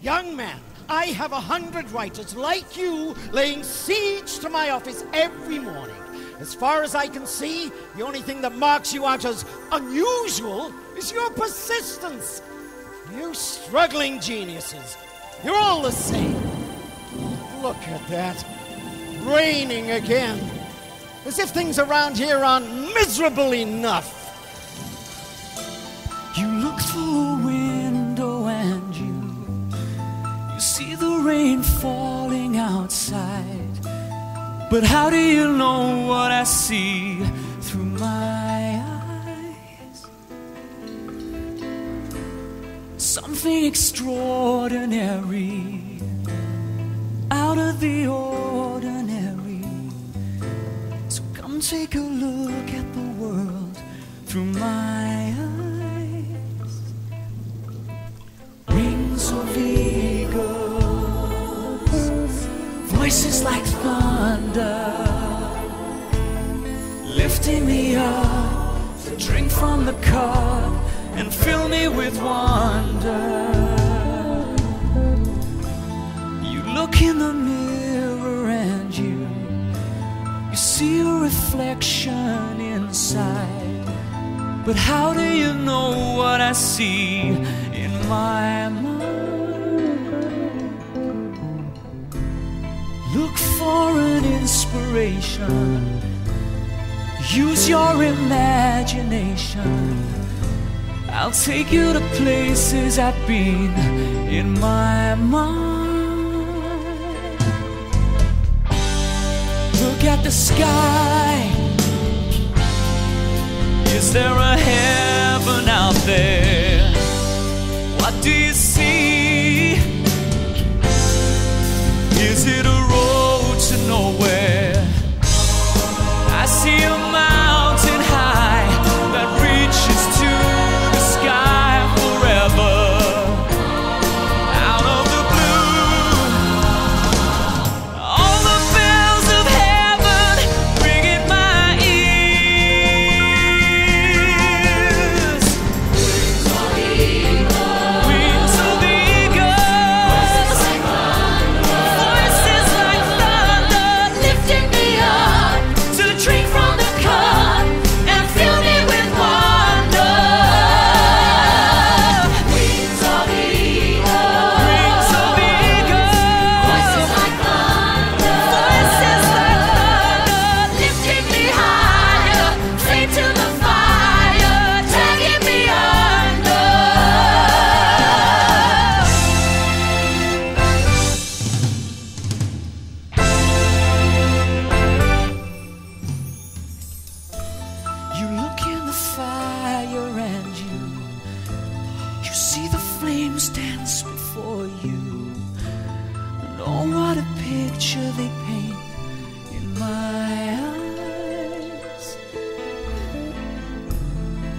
Young man, I have 100 writers like you laying siege to my office every morning. As far as I can see, the only thing that marks you out as unusual is your persistence. You struggling geniuses, you're all the same. Look at that. Raining again. As if things around here aren't miserable enough. You look through a window and you see the rain falling outside. But how do you know what I see through my eyes? Something extraordinary, out of the ordinary. So come take a look at the world through my eyes. Wings of eagles, voices like thunder, lifting me up to drink from the cup and fill me with wonder. You look in the mirror and you see a reflection inside. But how do you know what I see in my mind? Look for an inspiration, use your imagination. I'll take you to places I've been in my mind. Look at the sky. Is there a heaven out there? What do you see? Is it a road to nowhere? I see a mountain high that reaches to the sky forever. Out of the blue, all the bells of heaven ring in my ears. Wings of eagles, wings of eagles, voices like thunder, lifting me up to drink from the cup and fill me with wonder. Wings of eagles, voices like thunder, lifting me higher, straight to the fire, dragging me under. You look in the fire and you see the flames dance before you. And oh, what a picture they paint in my eyes.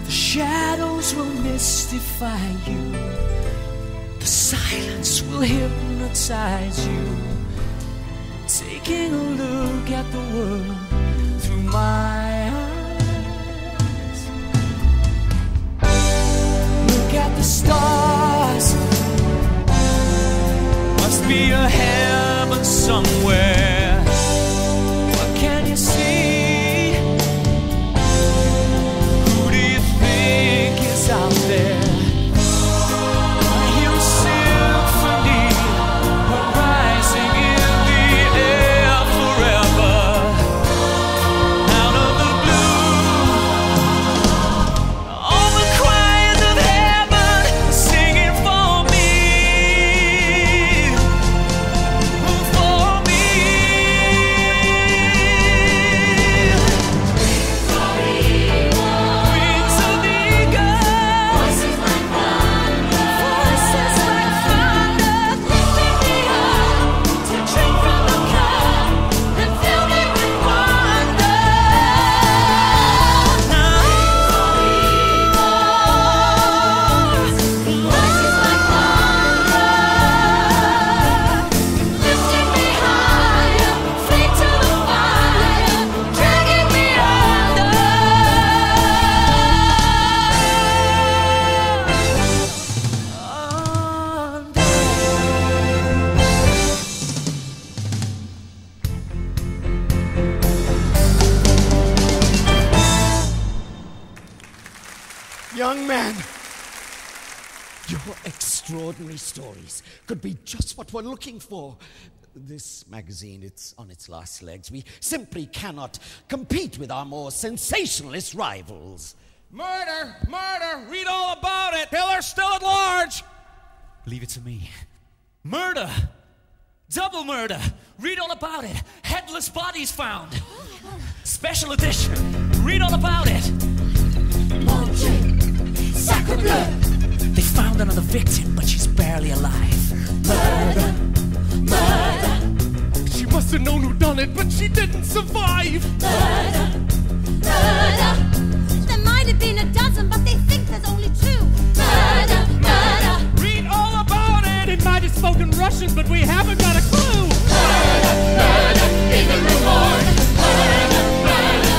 The shadows will mystify you, the silence will hypnotize you. Taking a look at the world through my eyes. Look at the stars. Must be a heaven somewhere. What can you see? Who do you think is out there? I hear a symphony rising in the air forever. Out of the blue, all the choirs of heaven singing for me, for me. young man. Your extraordinary stories could be just what we're looking for. This magazine, it's on its last legs. We simply cannot compete with our more sensationalist rivals. Murder! Murder! Read all about it! Killer still at large! Leave it to me. Murder! Double murder! Read all about it. Headless bodies found. Special edition. Read all about it. Mon Dieu, sacre bleu. They found another victim, but she's barely alive. Murder, murder. She must have known who done it, but she didn't survive! Murder, murder. There might have been a dozen, but they think there's only two. Murder, murder. Read all about it! It might have spoken Russian, but we haven't got a clue! Murder, murder, in the reward. Murder, murder.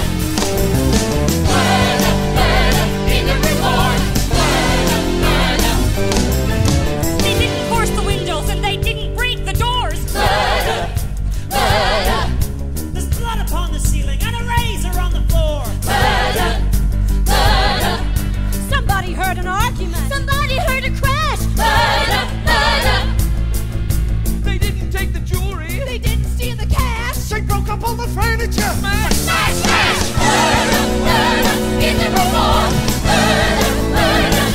Murder, murder, in the reward. Murder, murder. They didn't force the windows and they didn't break the doors. Murder, murder. There's blood upon the ceiling and a razor on the floor. Murder, murder. Somebody heard an argument. Somebody heard a crash. Murder, murder. They didn't take the jewelry! They didn't steal the cash. They broke up all the furniture! Smash, smash. Murder, murder, in the reward. Murder, murder.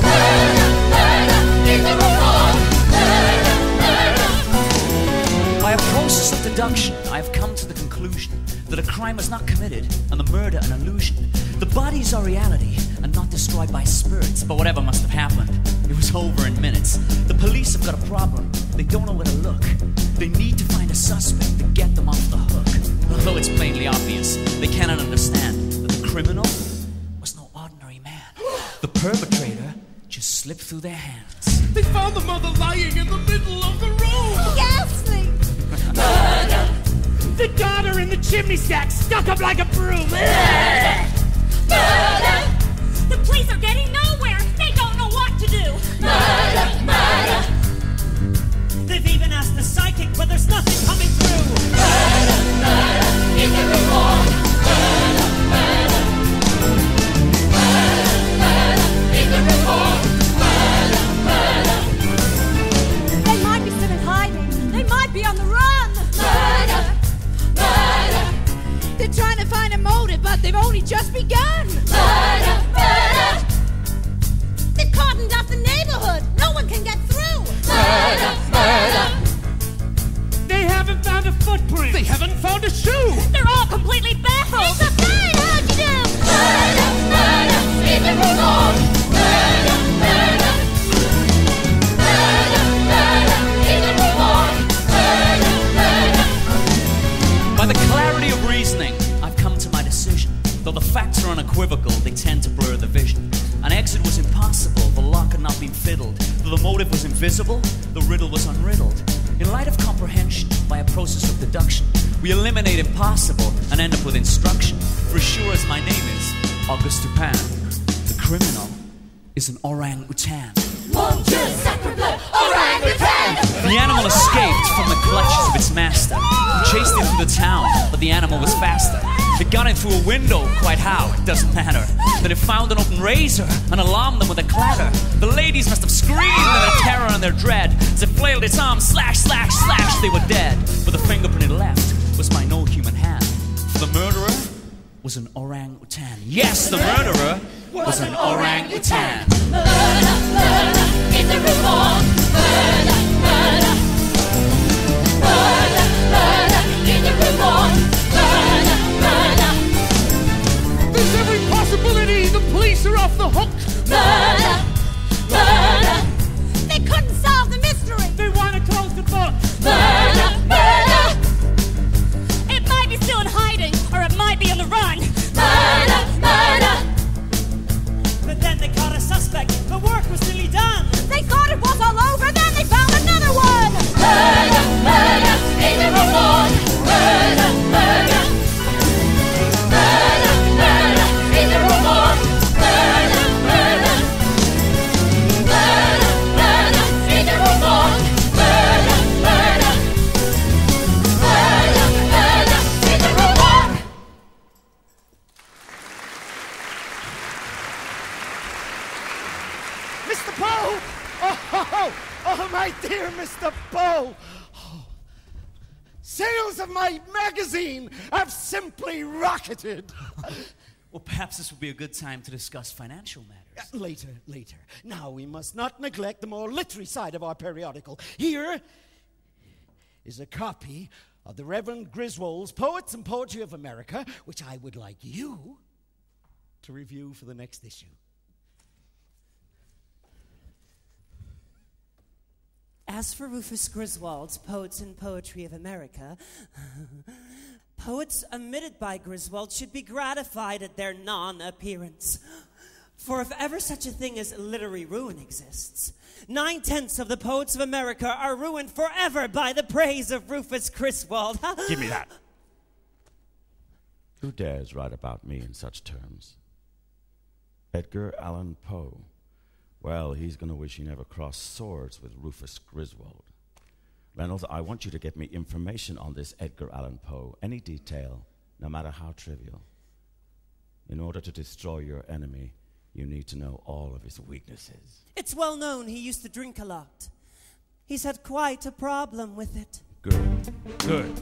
Murder, murder, in the reward. Murder, murder. By a process of deduction, I have come to the conclusion that a crime was not committed and the murder an illusion. The bodies are reality and not destroyed by spirits, but whatever must have happened, it was over in minutes. The police have got a problem. They don't know where to look. They need to find a suspect to get them off the hook. Although it's plainly obvious, they cannot understand that the criminal was no ordinary man. The perpetrator just slipped through their hands. They found the mother lying in the middle of the room! Ghastly. Murder, The daughter in the chimney stack stuck up like a broom! murder. The police are getting nowhere. They don't know what to do. Murder, murder. They've even asked the psychic, but there's nothing coming through. Murder, murder, in the reward. Murder, murder. Murder, murder, in the reward. Murder, murder. They might be still in hiding. They might be on the run. Murder, murder. They're trying to find a motive, but they've only just begun. Murder, murder. They've cordoned off the neighborhood. No one can get through. Murder, murder. They haven't found a footprint! They haven't found a shoe! They're all completely baffled. It's a fine, how'd you do? Murder, murder, in the reward. Murder, murder. Murder, murder, in the reward. Murder, murder. By the clarity of reasoning, I've come to my decision. Though the facts are unequivocal, they tend to blur the vision. An exit was impossible, the lock had not been fiddled. Though the motive was invisible, the riddle was unriddled. In light of comprehension, by a process of deduction, we eliminate impossible and end up with instruction. For as sure as my name is Auguste Dupin, the criminal is an orang-utan. Mon Dieu, sacre bleu, orangutan. The animal escaped from the clutches of its master, who chased it through the town, but the animal was faster. It got in through a window, quite how, it doesn't matter. Then it found an open razor and alarmed them with a clatter. The ladies must have screamed in their terror and their dread. As it flailed its arms, slash, slash, slash, they were dead. But the fingerprint it left was by no human hand. For the murderer was an orang-utan. Yes, the murderer was an orang-utan. Murder, murder, in the reward. Murder, murder. Murder, murder, in the reward. Murder, murder. There's every possibility the police are off the hook! Murder, murder. They couldn't solve the mystery. They want to close the book! Murder, murder. It might be still in hiding, or it might be on the run. Murder, murder. But then they caught a suspect. The work was nearly done. Oh, my dear Mr. Poe! Oh, sales of my magazine have simply rocketed. Well, perhaps this would be a good time to discuss financial matters. Later. Now, we must not neglect the more literary side of our periodical. Here is a copy of the Reverend Griswold's Poets and Poetry of America, which I would like you to review for the next issue. As for Rufus Griswold's Poets and Poetry of America, poets omitted by Griswold should be gratified at their non-appearance. For if ever such a thing as literary ruin exists, 9/10 of the poets of America are ruined forever by the praise of Rufus Griswold. Give me that. Who dares write about me in such terms? Edgar Allan Poe. Well, he's going to wish he never crossed swords with Rufus Griswold. Reynolds, I want you to get me information on this Edgar Allan Poe, any detail, no matter how trivial. In order to destroy your enemy, you need to know all of his weaknesses. It's well known he used to drink a lot. He's had quite a problem with it. Good.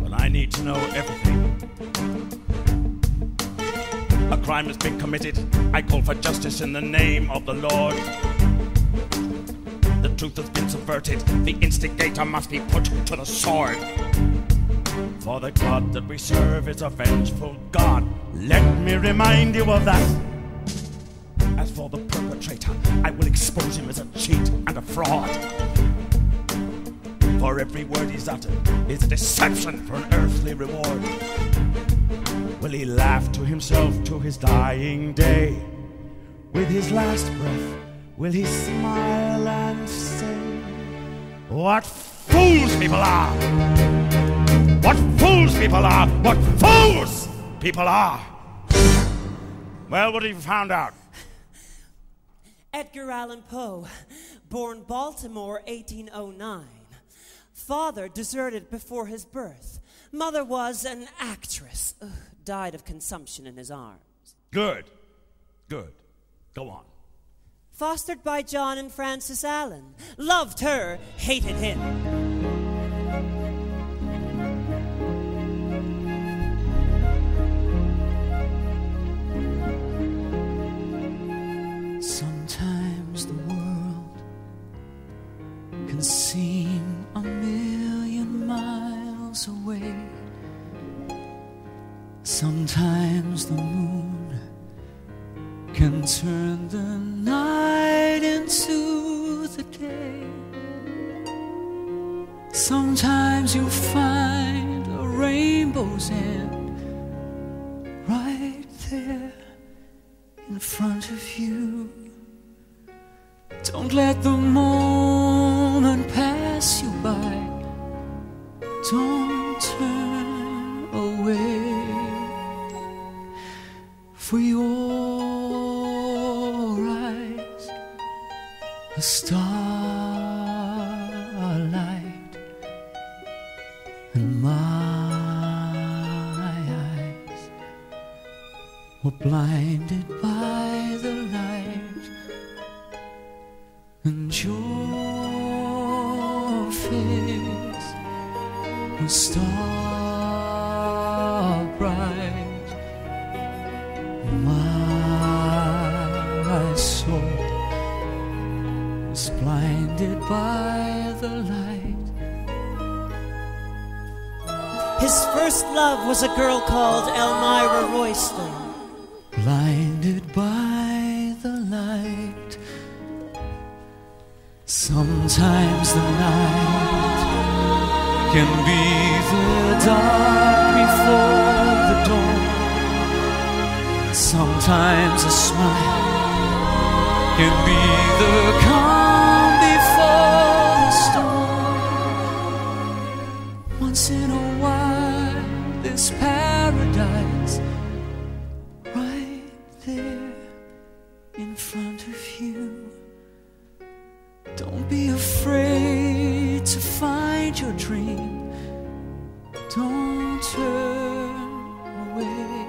But I need to know everything. A crime has been committed. I call for justice in the name of the Lord. The truth has been subverted. The instigator must be put to the sword. For the God that we serve is a vengeful God. Let me remind you of that. As for the perpetrator, I will expose him as a cheat and a fraud. For every word he's uttered is a deception for an earthly reward. Will he laugh to himself to his dying day? With his last breath, will he smile and say, what fools people are! What fools people are! What fools people are! Well, what have you found out? Edgar Allan Poe, born Baltimore, 1809. Father deserted before his birth. Mother was an actress. Died of consumption in his arms. Good. Go on. Fostered by John and Frances Allan. Loved her, hated him. Sometimes the world can seem a million miles away. Sometimes the moon can turn the night into the day. Sometimes you'll find a rainbow's end right there in front of you. Don't let the moment pass you by. Don't turn away. For your eyes, a starlight, and my eyes were blinded by the light, and your face was star bright. My soul was blinded by the light. His first love was a girl called Elmira Royston. Blinded by the light. Sometimes the night can be the dark before the dawn. Sometimes a smile can be the calm before the storm. Once in a while, this paradise right there in front of you. Don't be afraid to find your dream. Don't turn away.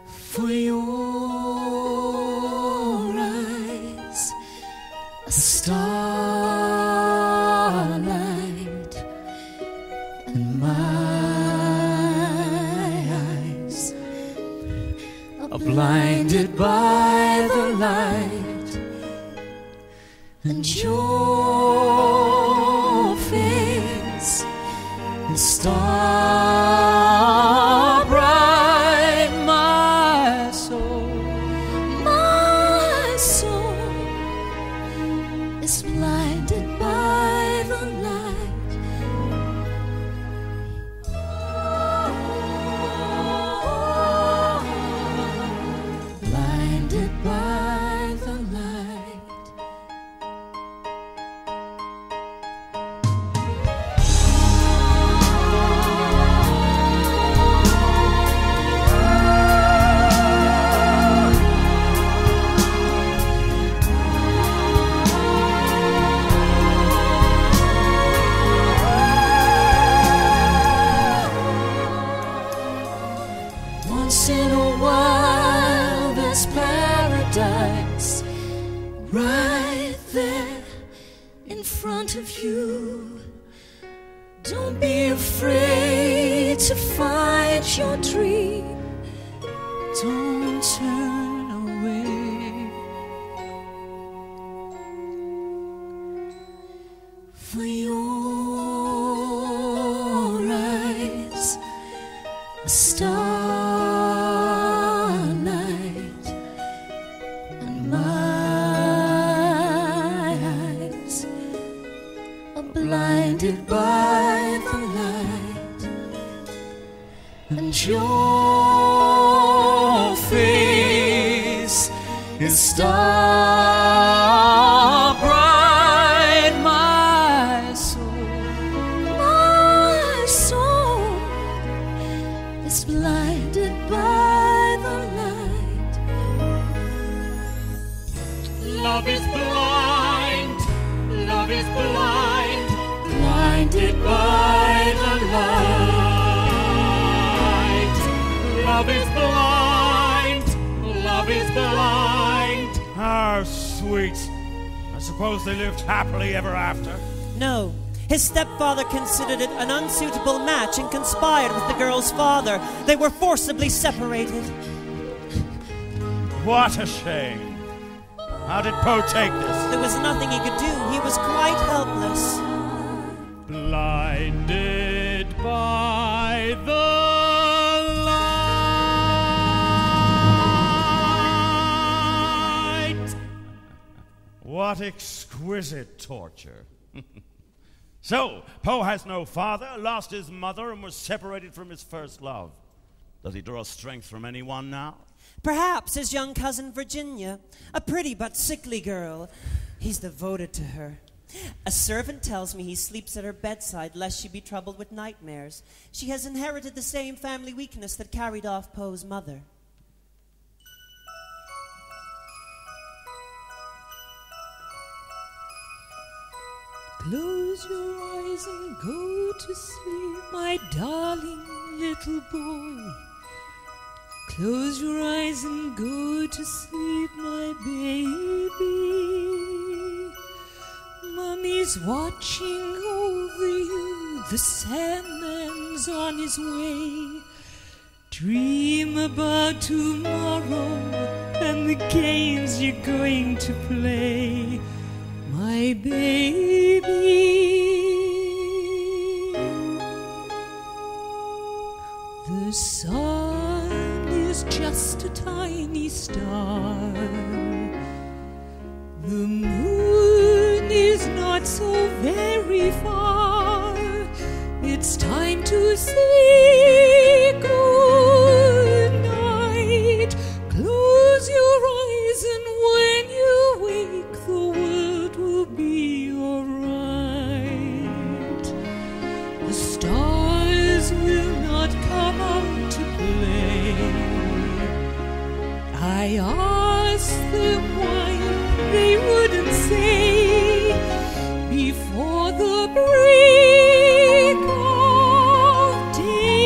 For your eyes a starlight, and my eyes are blinded by the light, and your face is star bright. My soul is blinded by the light. Blinded by the light. Once in a while there's paradise right there in front of you. Don't be afraid to find your dream. Don't turn away. For your eyes a starlight, and my eyes are blinded by the light, and your face is star bright. My soul is blinded by the light. Love is blind, love is blind, Blinded by the light. love is blind, love is blind. How sweet. I suppose they lived happily ever after. No. His stepfather considered it an unsuitable match and conspired with the girl's father. They were forcibly separated. What a shame. How did Poe take this? There was nothing he could do. He was quite helpless. Blinded by the light. What exquisite torture. So, Poe has no father, lost his mother, and was separated from his first love. Does he draw strength from anyone now? Perhaps his young cousin Virginia, a pretty but sickly girl. He's devoted to her. A servant tells me he sleeps at her bedside lest she be troubled with nightmares. She has inherited the same family weakness that carried off Poe's mother. Close your eyes and go to sleep, my darling little boy. Close your eyes and go to sleep, my baby. Mummy's watching over you, the Sandman's on his way. Dream about tomorrow and the games you're going to play, my baby. The sun is just a tiny star. The moon is not so very far. It's time to say good night. Close your eyes and when you wake, the world will be alright. The stars will not come out to play. I asked them why, they wouldn't say. Before the break of day,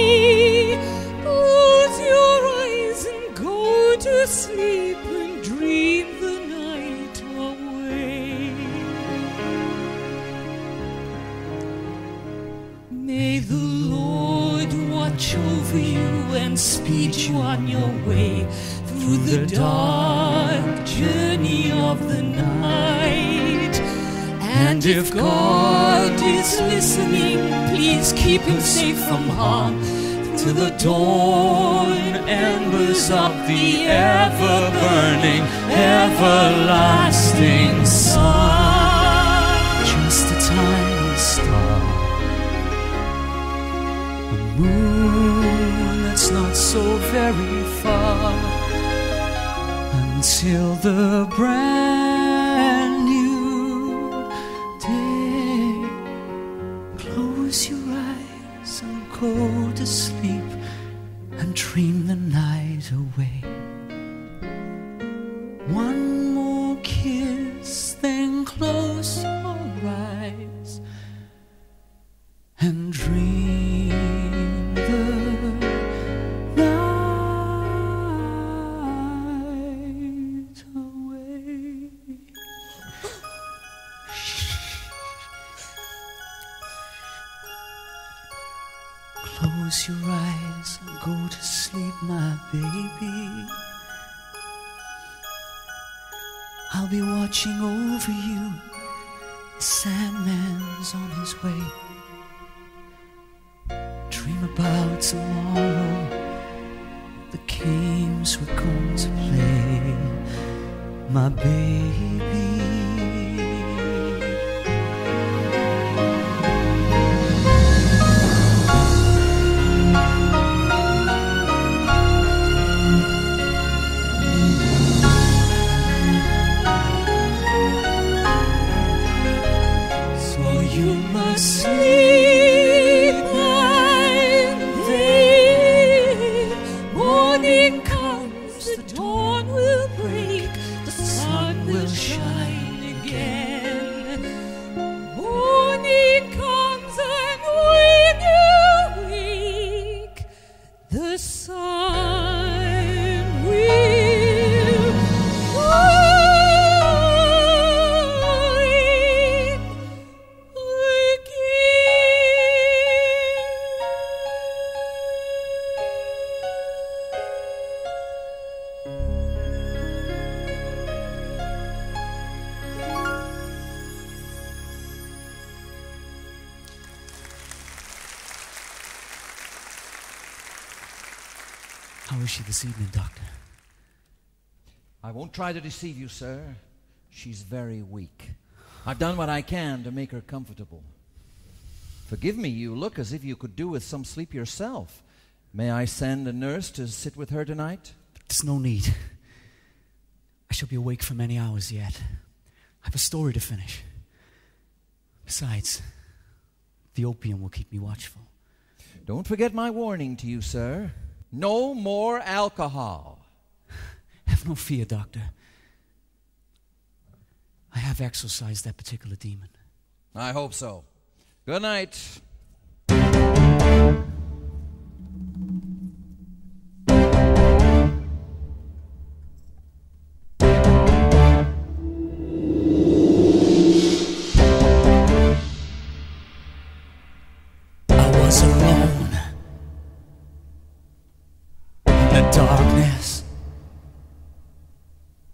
May the Lord watch over you and speed you on your way through the dark journey of the night. And if God is listening, please keep him safe from harm to the dawn embers of the ever-burning, everlasting sun. Just a tiny star, a moon that's not so very far, until the brand new day. Close your eyes and go to sleep and dream the night away. One more kiss, then close your eyes and dream the night away. Close your eyes and go to sleep, my baby. I'll be watching over you. The Sandman's on his way. Dream about tomorrow, the games we're going to play, my baby. Sleep and day. Morning comes, the dawn will break, the sun will shine again. Morning comes and when you wake, the sun will wake. How is she this evening, Doctor? I won't try to deceive you, sir. She's very weak. I've done what I can to make her comfortable. Forgive me, you look as if you could do with some sleep yourself. May I send a nurse to sit with her tonight? There's no need. I shall be awake for many hours yet. I have a story to finish. Besides, the opium will keep me watchful. Don't forget my warning to you, sir. No more alcohol. Have no fear, Doctor. I have exorcised that particular demon. I hope so. Good night. I was alone in the darkness,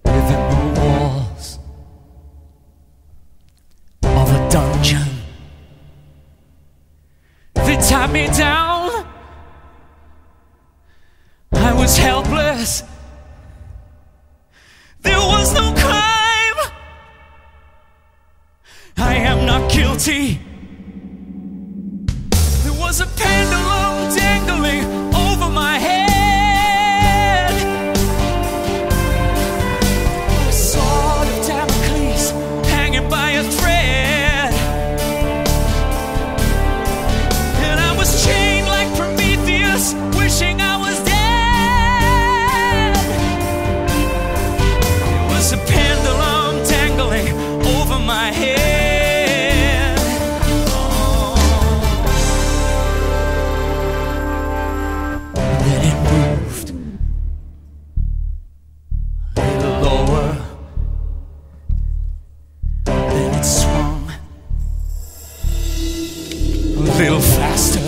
within the walls of a dungeon. They tied me down. I was helpless. There was no crime. I am not guilty. There was a pendulum dangling over my head, a sword of Damocles hanging by a thread, and I was chained like Prometheus, wishing I was dead. There was a pendulum dangling over my head. Then it moved a little lower. Then it swung a little faster.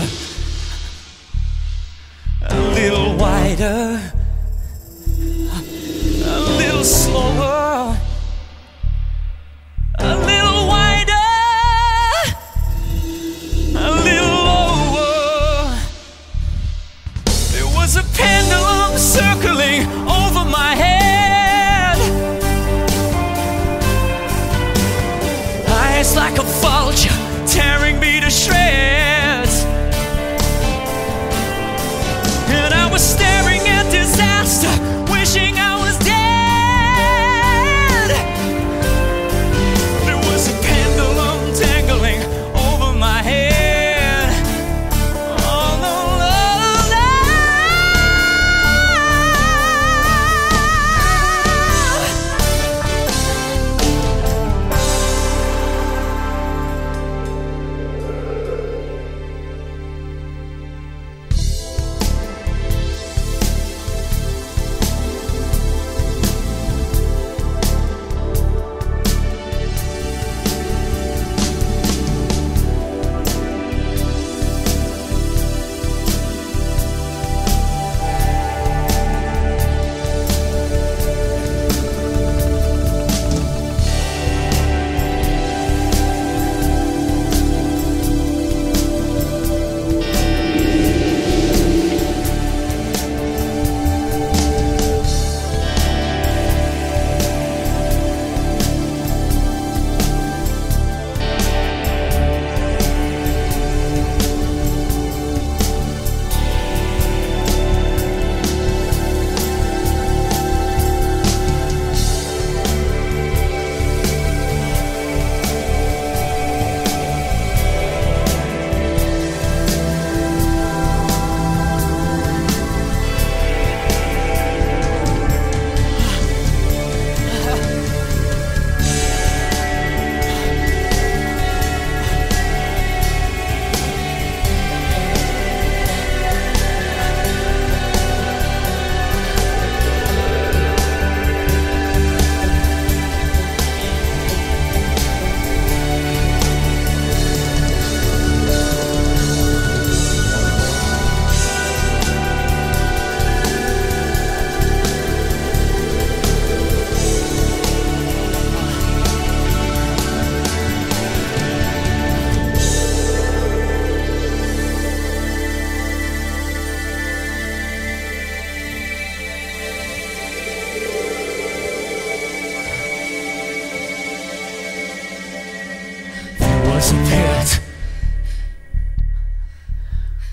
was a pit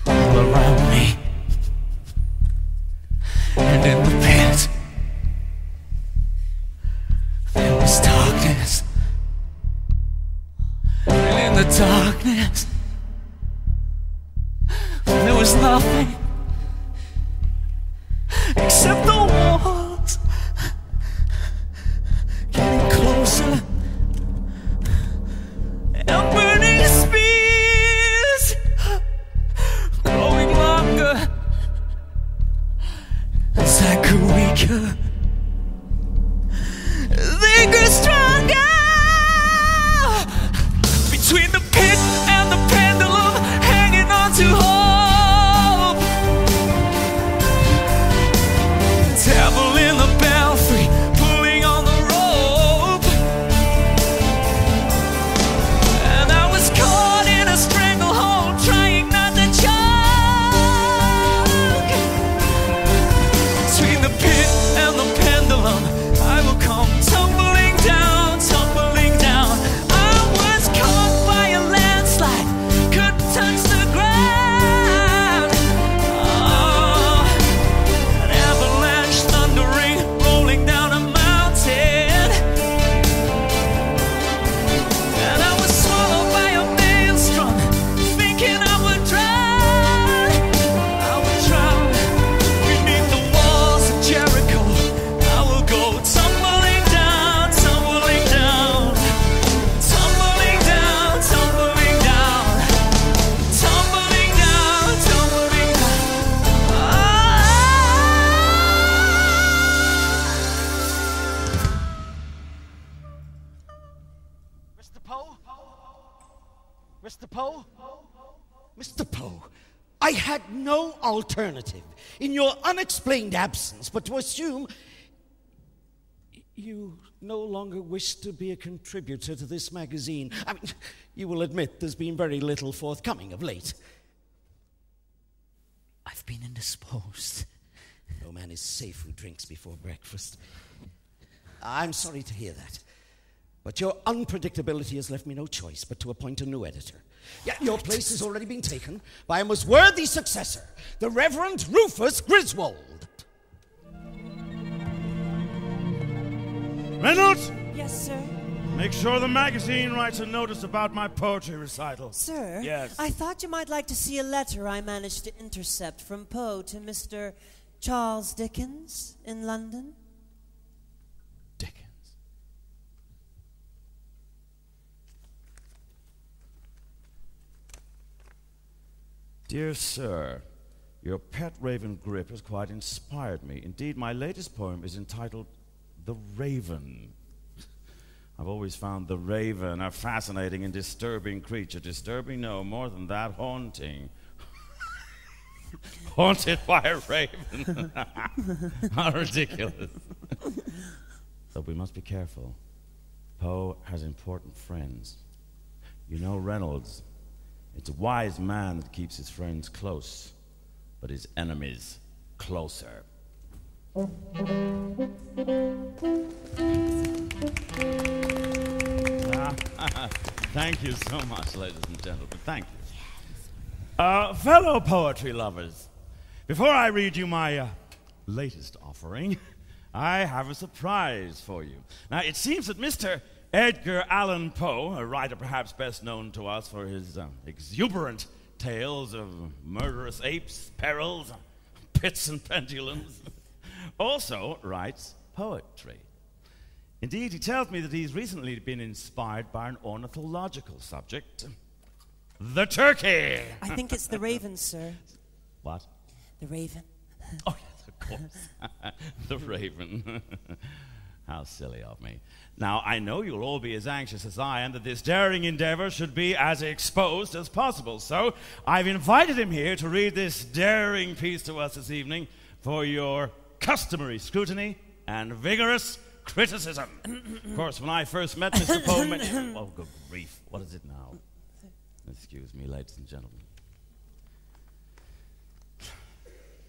all around me. And in the pit, there was darkness. And in the darkness, there was nothing except the walls getting closer and burning spears growing longer as I grew weaker. They grew stronger between the pit and the pendulum, hanging on to hope. Devil in the belfry, pulling on the rope, and I was caught in a stranglehold, trying not to choke. Between the pit and the pendulum, I will come tumbling down, tumbling down. I was caught by a landslide, couldn't touch the ground. Oh, an avalanche thundering, rolling down a mountain, and I was swallowed by a maelstrom, thinking I would drown. I would drown beneath the walls of Jericho. I will go tumbling down, tumbling down, tumbling down, tumbling down, tumbling down, tumbling Mr. Poe? Mr. Poe? Mr. Poe, I had no alternative in your unexplained absence but to assume you no longer wish to be a contributor to this magazine. I mean, you will admit there's been very little forthcoming of late. I've been indisposed. No man is safe who drinks before breakfast. I'm sorry to hear that. But your unpredictability has left me no choice but to appoint a new editor. Yeah, your place has already been taken by a most worthy successor, the Reverend Rufus Griswold. Reynolds, Yes, sir. make sure the magazine writes a notice about my poetry recital. Sir? Yes. I thought you might like to see a letter I managed to intercept from Poe to Mr. Charles Dickens in London. Dickens. Dear sir, your pet raven Grip has quite inspired me. Indeed, my latest poem is entitled The Raven. I've always found the raven a fascinating and disturbing creature. Disturbing, no, more than that, haunting. Haunted by a raven. How ridiculous. But we must be careful. Poe has important friends. You know Reynolds. It's a wise man that keeps his friends close, but his enemies closer. Thank you so much, ladies and gentlemen. Thank you. Fellow poetry lovers, before I read you my latest offering, I have a surprise for you. Now, it seems that Mr. Edgar Allan Poe, a writer perhaps best known to us for his exuberant tales of murderous apes, perils, pits and pendulums, also writes poetry. Indeed, he tells me that he's recently been inspired by an ornithological subject, the turkey. I think it's the raven, sir. What? The raven. Oh, yes, of course. The raven. How silly of me. Now, I know you'll all be as anxious as I am that this daring endeavor should be as exposed as possible. So, I've invited him here to read this daring piece to us this evening for your customary scrutiny and vigorous criticism. Of course, when I first met Mr. Poe... oh, good grief. What is it now? Excuse me, ladies and gentlemen.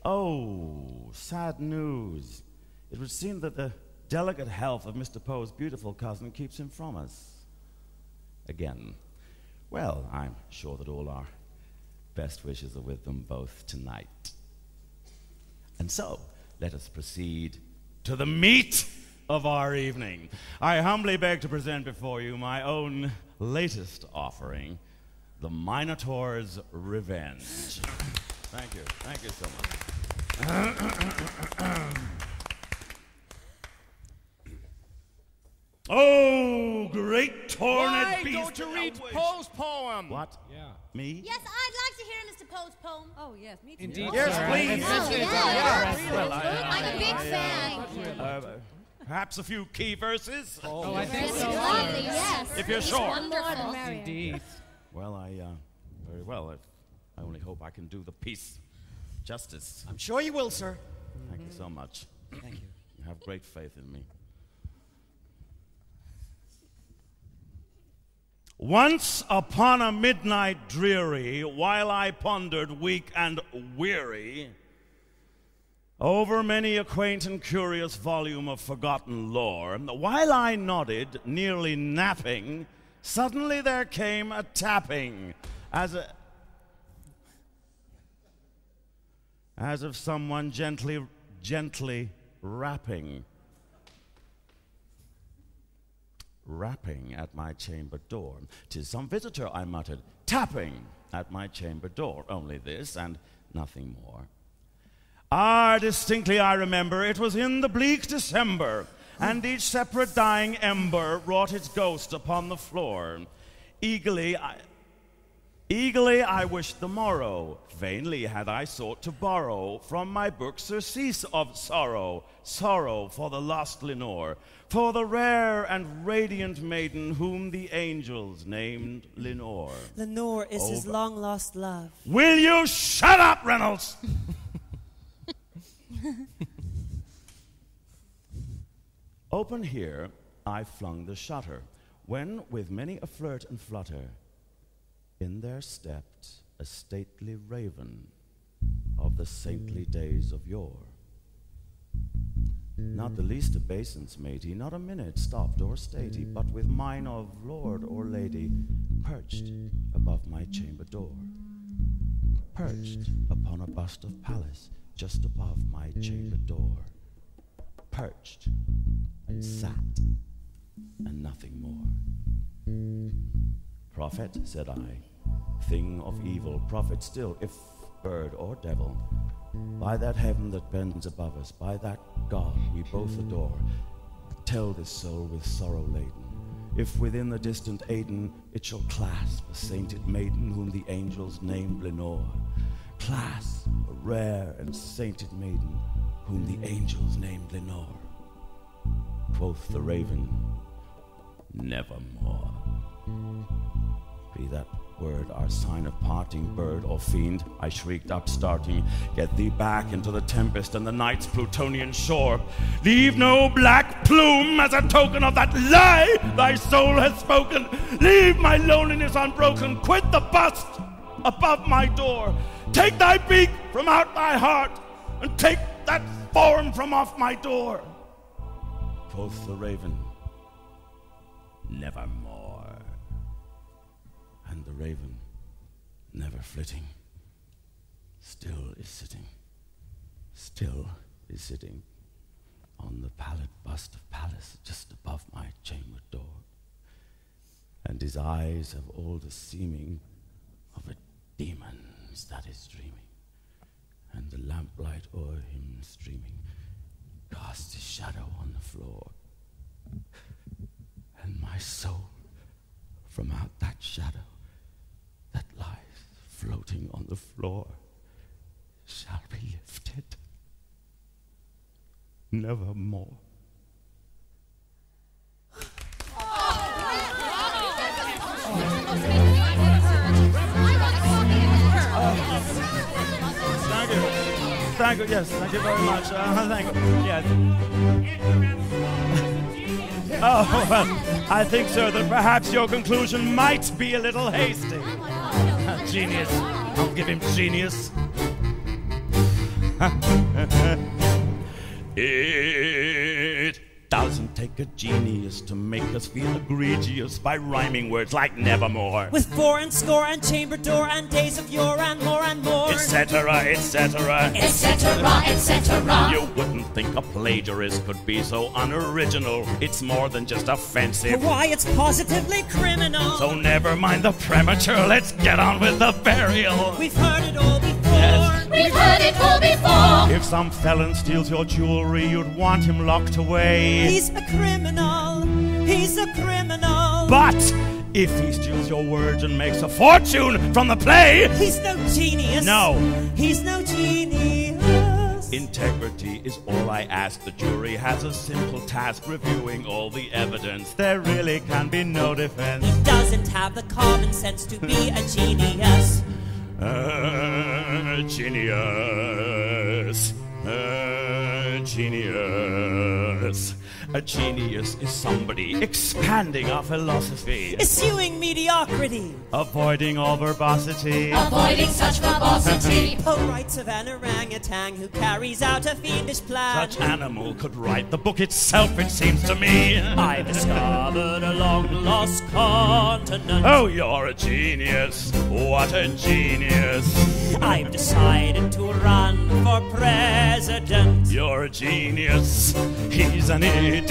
Oh, sad news. It would seem that the delicate health of Mr. Poe's beautiful cousin keeps him from us. Again. Well, I'm sure that all our best wishes are with them both tonight. And so, let us proceed to the meat of our evening. I humbly beg to present before you my own latest offering, the Minotaur's Revenge. Thank you. Thank you so much. Oh, great torned beast! Why don't you read Poe's poem? What? Yeah. Me? Yes, I'd like to hear Mr. Poe's poem. Oh, yes, me too. Indeed, Yes, sir. please. Oh, yes. Well, I'm a big fan. Perhaps a few key verses? Oh, I think It's so. lovely, yes. If you're It's sure. wonderful. Indeed. Well, very well. I only hope I can do the piece justice. I'm sure you will, sir. Thank you so much. Thank you. You have great faith in me. Once upon a midnight dreary, while I pondered weak and weary over many a quaint and curious volume of forgotten lore, while I nodded, nearly napping, suddenly there came a tapping, as of someone gently rapping at my chamber door. "'Tis some visitor," I muttered, tapping at my chamber door. Only this and nothing more. Distinctly I remember, it was in the bleak December, and each separate dying ember wrought its ghost upon the floor. Eagerly I wished the morrow. Vainly had I sought to borrow from my book surcease of sorrow, sorrow for the lost Lenore, for the rare and radiant maiden whom the angels named Lenore. Lenore is his long-lost love. Will you shut up, Reynolds? Open here, I flung the shutter, when with many a flirt and flutter, in there stepped a stately raven of the saintly days of yore. Not the least obeisance made he, not a minute stopped or stayed he, but with mine of lord or lady perched above my chamber door, perched upon a bust of Pallas just above my chamber door, perched and sat and nothing more. "Prophet," said I, "thing of evil, prophet still, if bird or devil, by that heaven that bends above us, by that God we both adore, tell this soul with sorrow laden, if within the distant Aden it shall clasp a sainted maiden whom the angels named Lenore, clasp a rare and sainted maiden whom the angels named Lenore." Quoth the raven, "Nevermore." "Be that word our sign of parting, bird or fiend," I shrieked, upstarting, "get thee back into the tempest and the night's Plutonian shore. Leave no black plume as a token of that lie thy soul has spoken. Leave my loneliness unbroken. Quit the bust above my door. Take thy beak from out thy heart, and take that form from off my door." Quoth the raven, "Nevermore." And the raven, never flitting, still is sitting on the pallid bust of Pallas just above my chamber door. And his eyes have all the seeming of a demon's that is dreaming, and the lamplight o'er him streaming casts his shadow on the floor. And my soul from out that shadow that lies floating on the floor shall be lifted nevermore. Thank you. Yes, thank you very much. Thank you. Yes. Oh, well, I think, sir, that perhaps your conclusion might be a little hasty. Genius. I'll give him genius. It It doesn't take a genius to make us feel egregious by rhyming words like nevermore. With 4 and score and chamber door and days of yore and more, etc., etc., etc., etc. You wouldn't think a plagiarist could be so unoriginal. It's more than just offensive. Why, it's positively criminal. So never mind the premature, let's get on with the burial. We've heard it all before. Yes. We've heard it all before. If some felon steals your jewelry, you'd want him locked away. He's a criminal. He's a criminal. But if he steals your words and makes a fortune from the play, he's no genius. No. He's no genius. Integrity is all I ask. The jury has a simple task, reviewing all the evidence. There really can be no defense. He doesn't have the common sense to be a genius. Genius. Genius. A genius is somebody expanding our philosophy, eschewing mediocrity, avoiding all verbosity, avoiding such verbosity. Poe writes of an orangutan who carries out a fiendish plan. Such animal could write the book itself, it seems to me. I've discovered a long-lost continent. Oh, you're a genius. What a genius. I've decided to run for president. You're a genius. He's an idiot.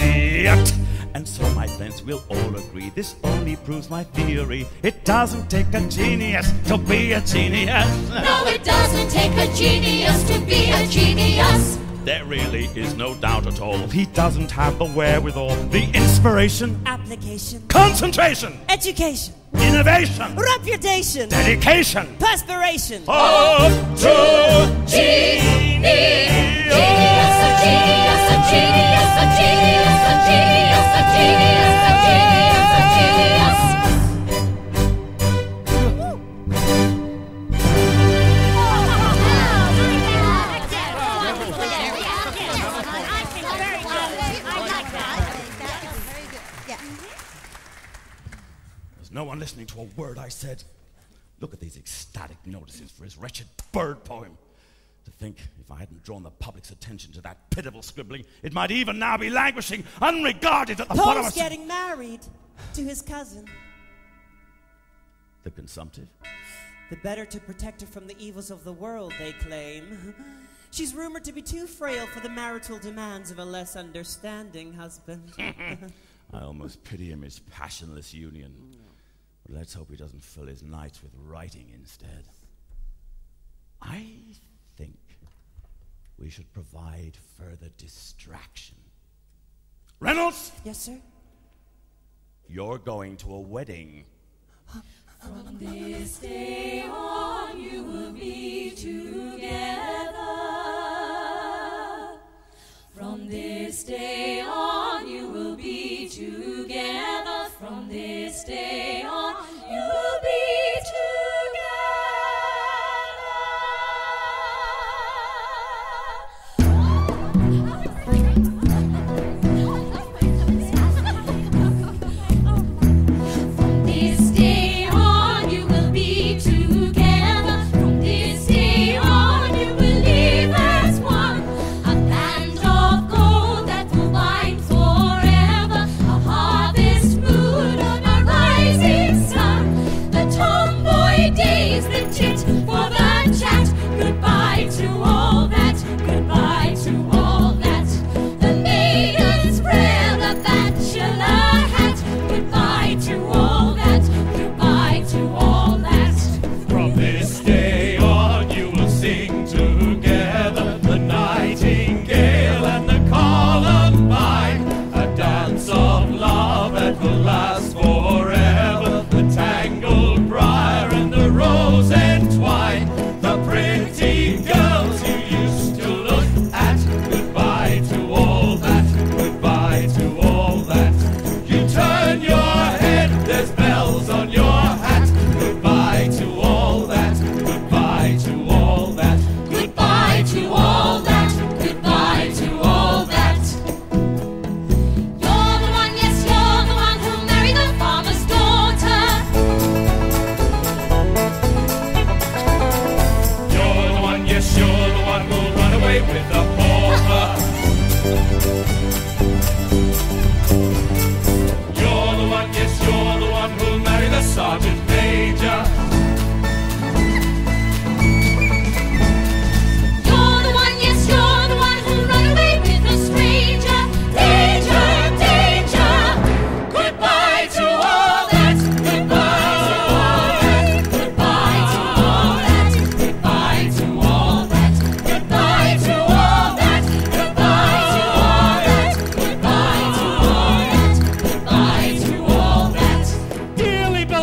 And so, my friends, we'll all agree this only proves my theory. It doesn't take a genius to be a genius. No, it doesn't take a genius to be a genius. There really is no doubt at all. He doesn't have the wherewithal, the inspiration, application, concentration, education, innovation, reputation, dedication, perspiration of true genius. Genius, a genius, a genius, a genius, a genius, a genius, a genius, a genius. There's no one listening to a word I said. Look at these ecstatic notices for his wretched bird poem. To think, if I hadn't drawn the public's attention to that pitiful scribbling, it might even now be languishing, unregarded at the bottom of... Poe's getting married to his cousin. The consumptive? The better to protect her from the evils of the world, they claim. She's rumored to be too frail for the marital demands of a less understanding husband. I almost pity him, his passionless union. But let's hope he doesn't fill his nights with writing instead. I think we should provide further distraction. Reynolds? Yes, sir? You're going to a wedding. From this day on you will be together. From this day on you will be together. From this day on you will be Last forever, the tangled briar and the rose and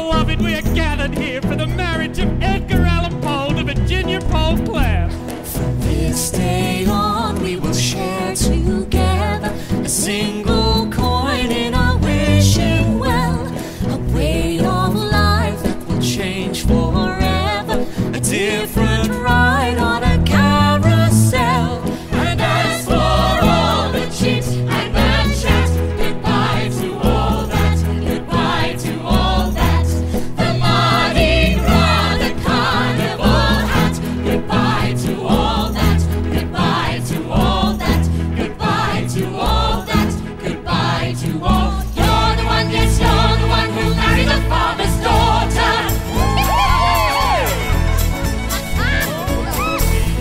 beloved, we are gathered here for the marriage of Edgar Allan Poe to Virginia Poe Clare. From this day on, we will share together a single coin in our wishing well, a way of life that will change forever, a different ride on a carousel. And as for all the chit and the chat, goodbye to all that, goodbye to all that. The Mardi Gras, the carnival hat, goodbye to all that, goodbye to all that, goodbye to all that, goodbye to all. You're the one, yes, you're the one who'll marry the farmer's daughter.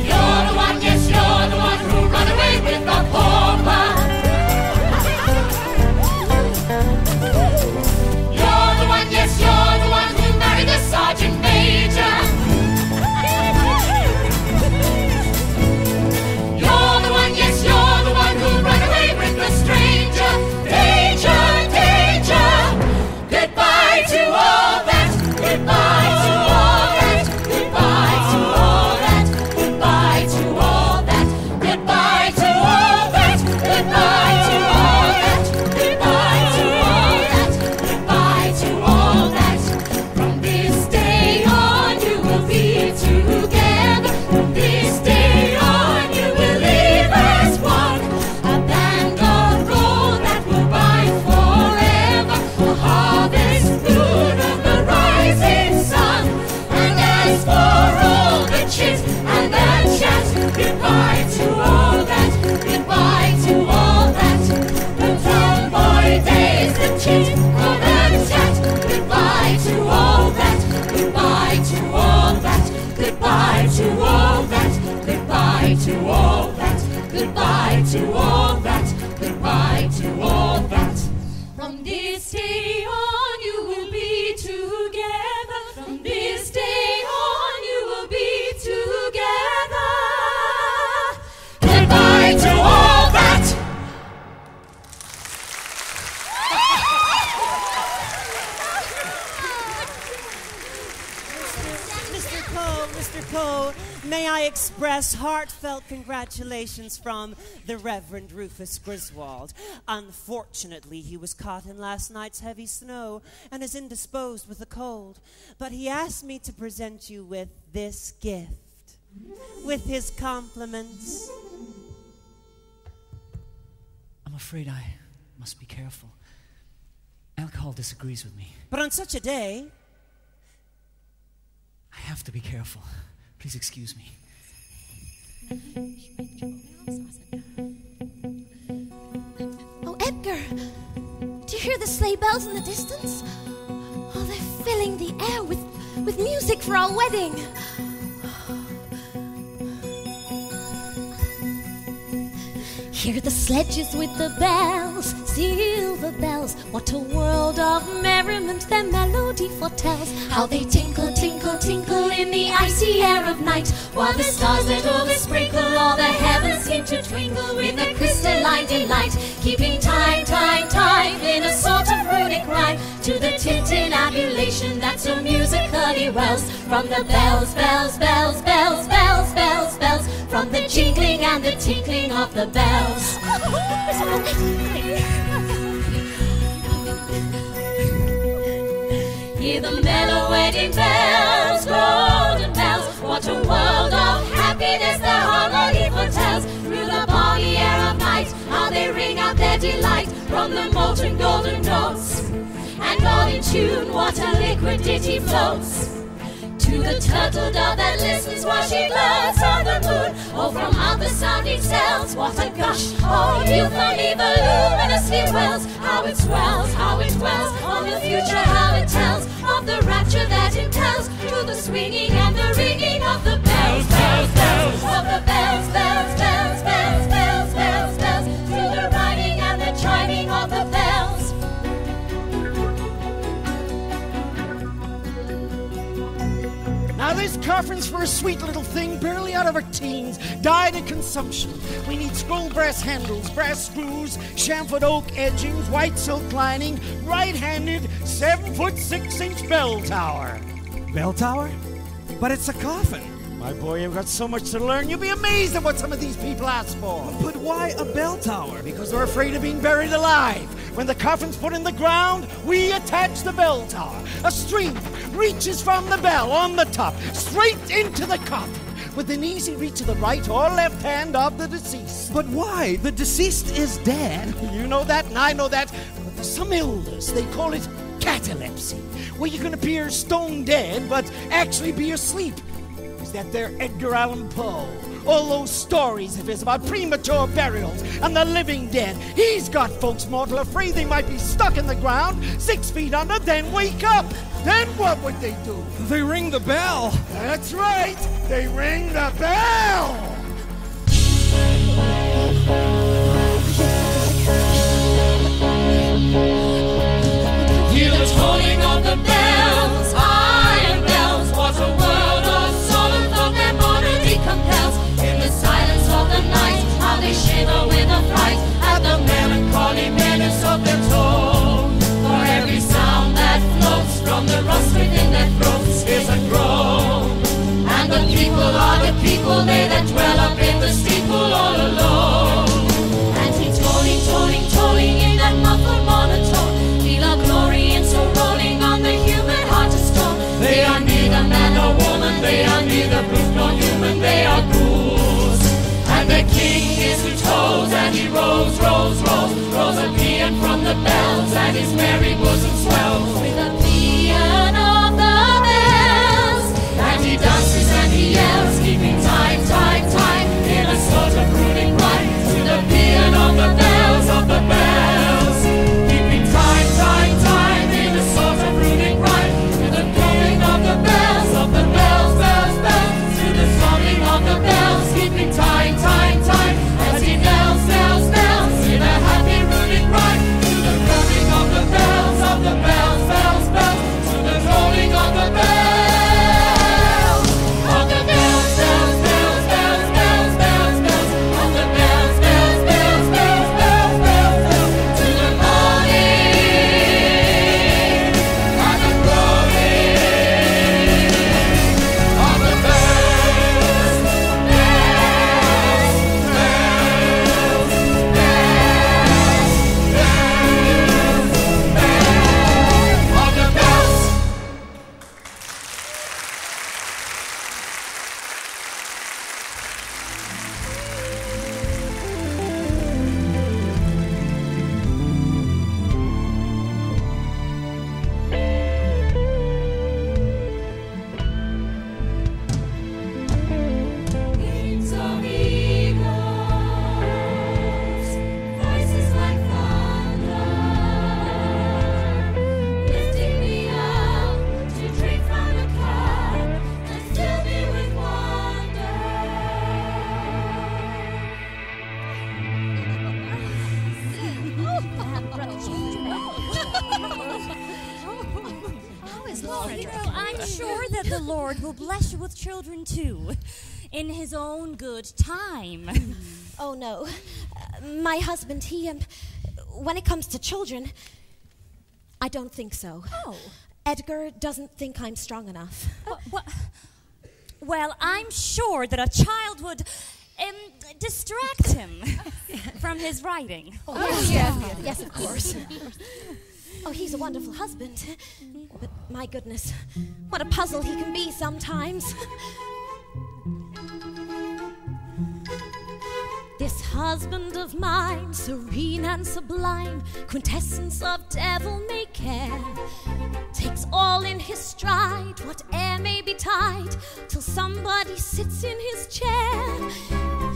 You're the one, yes, you're the one who'll run away with the pauper. You're the one, yes, you're the one who'll marry the sergeant major. You're the one, yes, you're the one who'll run away with the stranger. Danger, danger. Goodbye to all that. Goodbye to all that. Goodbye to all that. Goodbye to all that. Goodbye to all that. Goodbye to all that. Goodbye to all that. Goodbye to all that. From this day on, you will be together. From this day on, you will live as one. A band of gold that will bind forever. A harvest moon of the rising sun. And as for all the chit and the chat, goodbye to all that. Goodbye to all that. The tomboy days, the chit or the chat. Goodbye to all that. Goodbye to all that. Goodbye to all that. Goodbye to all that. Goodbye to all that. Goodbye to all that. From this day on, you will be together. From this day on, you will be together. Goodbye to all that. Mr. Poe, may I express heartfelt congratulations from the Reverend Rufus Griswold. Unfortunately, he was caught in last night's heavy snow and is indisposed with a cold. But he asked me to present you with this gift, with his compliments. I'm afraid I must be careful. Alcohol disagrees with me. But on such a day, I have to be careful. Please excuse me. Oh, Edgar! Do you hear the sleigh bells in the distance? Oh, they're filling the air with music for our wedding. Hear the sledges with the bells, silver bells. What a world of merriment their melody foretells. How they tinkle, tinkle, tinkle in the icy air of night, while the stars that over sprinkle all the heavens seem to twinkle with a crystalline delight, keeping time, time, time in a sort of runic rhyme to the tintinnabulation that so musically wells from the bells, bells, bells, bells, bells, bells, bells, from the jingling and the tinkling of the bells. Hear the mellow wedding bells, golden bells. What a world of happiness their harmony foretells. Through the balmy air of night, how they ring out their delight from the molten golden notes. And all in tune, what a liquid ditty floats. To the turtle dove that listens while she flirts on the moon. Oh, from out the sounding cells, what a gush of youth on me voluminously wells. How it swells, how it dwells on the future, how it tells of the rapture that impels to the swinging and the ringing of the bells, bells, bells, of the bells, bells, bells, bells, bells, bells, bells, to the riding and the chiming of the bells. Now this coffin's for a sweet little thing, barely out of her teens, died of consumption. We need scroll brass handles, brass screws, chamfered oak edgings, white silk lining, right-handed, 7-foot-6-inch bell tower. Bell tower? But it's a coffin. My boy, you've got so much to learn. You'll be amazed at what some of these people ask for. But why a bell tower? Because they're afraid of being buried alive. When the coffin's put in the ground, we attach the bell tower. A string reaches from the bell on the top, straight into the coffin, within easy reach of the right or left hand of the deceased. But why? The deceased is dead. You know that, and I know that. But there's some illness, they call it catalepsy, where you can appear stone dead, but actually be asleep. Is that there Edgar Allan Poe? All those stories of his about premature burials and the living dead. He's got folks mortal afraid they might be stuck in the ground 6 feet under, then wake up. Then what would they do? They ring the bell. That's right. They ring the bell. Hear the tolling of the bells, iron bells. What a world of solemn thought their monody compels. In the silence of the night, how they shiver with affright at the melancholy menace of their tone. For every sound that floats from the rust within their throats is a groan. And the people are the people, they that dwell up in the steeple all alone. And he tolling, tolling, tolling in that muffled monotone. Feel a glory in so rolling on the human heart of stone. They are neither man nor woman, they are neither brute nor human, they are ghouls. And the king is who tolls, and he rolls, rolls, rolls, rolls a paean from the bells, and his merry bosom swells with a paean of the bells. And he dances and he yells, keeping time, time, time, in a sort of brooding rhyme to the paean of the bells, of the bells. Keeping time, time, time, in a sort of brooding rhyme to the calling of the bells, bells, bells, to the sounding of the bells. Keeping time, time, time, as he bells, bells, bells, in a happy rooting rhyme to the calling of the bells, bells, bells, to the calling of the bells. Of the bells, bells, bells, bells, bells, bells, bells, of the bells, bells, bells, bells, bells, bells, bells, to the morning and the glory of the bells, bells, bells, bells, of the bells. Wings of eagles, voices like thunder, lifting me up to drink from the cup and fill me with wonder. You know, I'm sure that the Lord will bless you with children too, in His own good time. Oh, no. My husband, when it comes to children, I don't think so. Oh. Edgar doesn't think I'm strong enough. Well, I'm sure that a child would distract him from his writing. Yes, of course. Oh, he's a wonderful husband. But my goodness, what a puzzle he can be sometimes. This husband of mine, serene and sublime, quintessence of devil-may care, takes all in his stride, whate'er may betide, till somebody sits in his chair.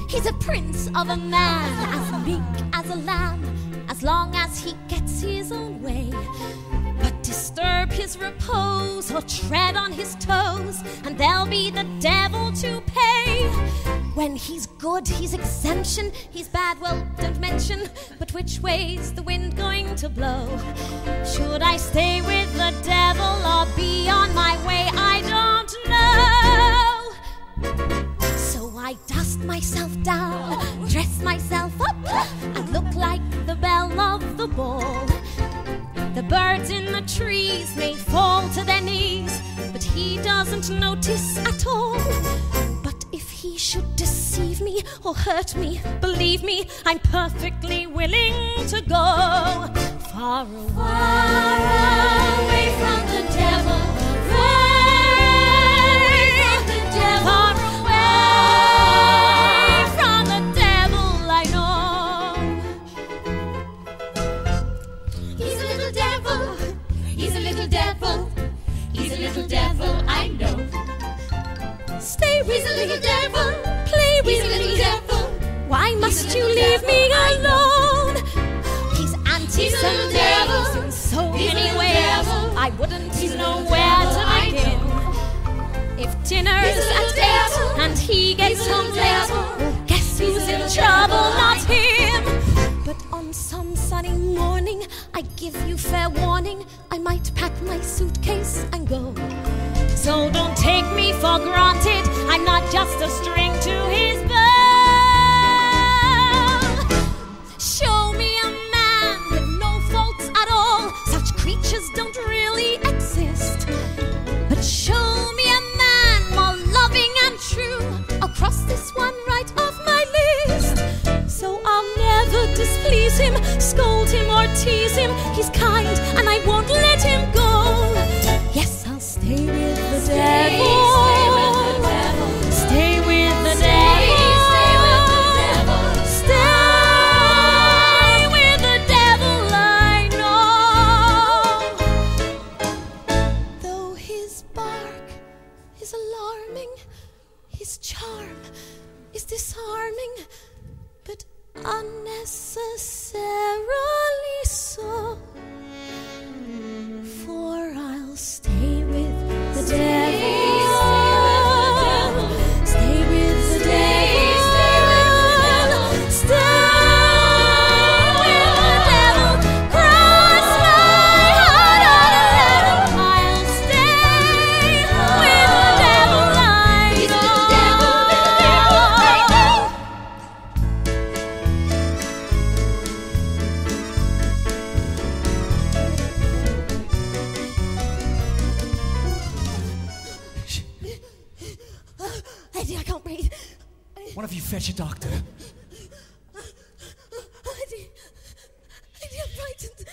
He's a prince of a man, as meek as a lamb, as long as he gets his own way. But disturb his repose or tread on his toes, and there'll be the devil to pay. When he's good, he's exemption. He's bad, well, don't mention. But which way's the wind going to blow? Should I stay with the devil or be on my way? I don't know. So I dust myself down, dress myself up, and look like the belle of the ball. The birds in the trees didn't notice at all. But if he should deceive me or hurt me, believe me, I'm perfectly willing to go far away, Far away from the devil. Far away from the devil. far away from the devil, I know. He's a little devil. He's a little devil. He's a little devil, I know. Stay with He's a little me, devil. play He's with a little me. devil. Why must you little leave devil, me I know. alone? He's He's a little devil. anti-Sundays in so He's a many little ways. devil. I wouldn't He's a know little where devil, to I begin. If dinner's He's a little at devil. 8 and he gets He's a home little late, devil. well, guess He's who's a in little trouble, devil, not I him. But on some sunny morning, I give you fair warning, I might pack my suitcase and go. So don't take me for granted, I'm not just a string to his bow. Show me a man with no faults at all, such creatures don't really exist. But show me a man more loving and true, I'll cross this one right off my list. So I'll never displease him, scold him or tease him, he's kind and I won't let him go. Yes, I'll stay with the devil. Stay with the devil. Stay with the devil, I know. Though his bark is alarming, his charm is disarming, but unnecessarily so. For I'll stay with the devil. Stay with the devil. Stay with the devil. Cross my heart on a level. I'll stay with the devil, I Eddie, I can't breathe. What if you fetch a doctor? Eddie, I'm frightened.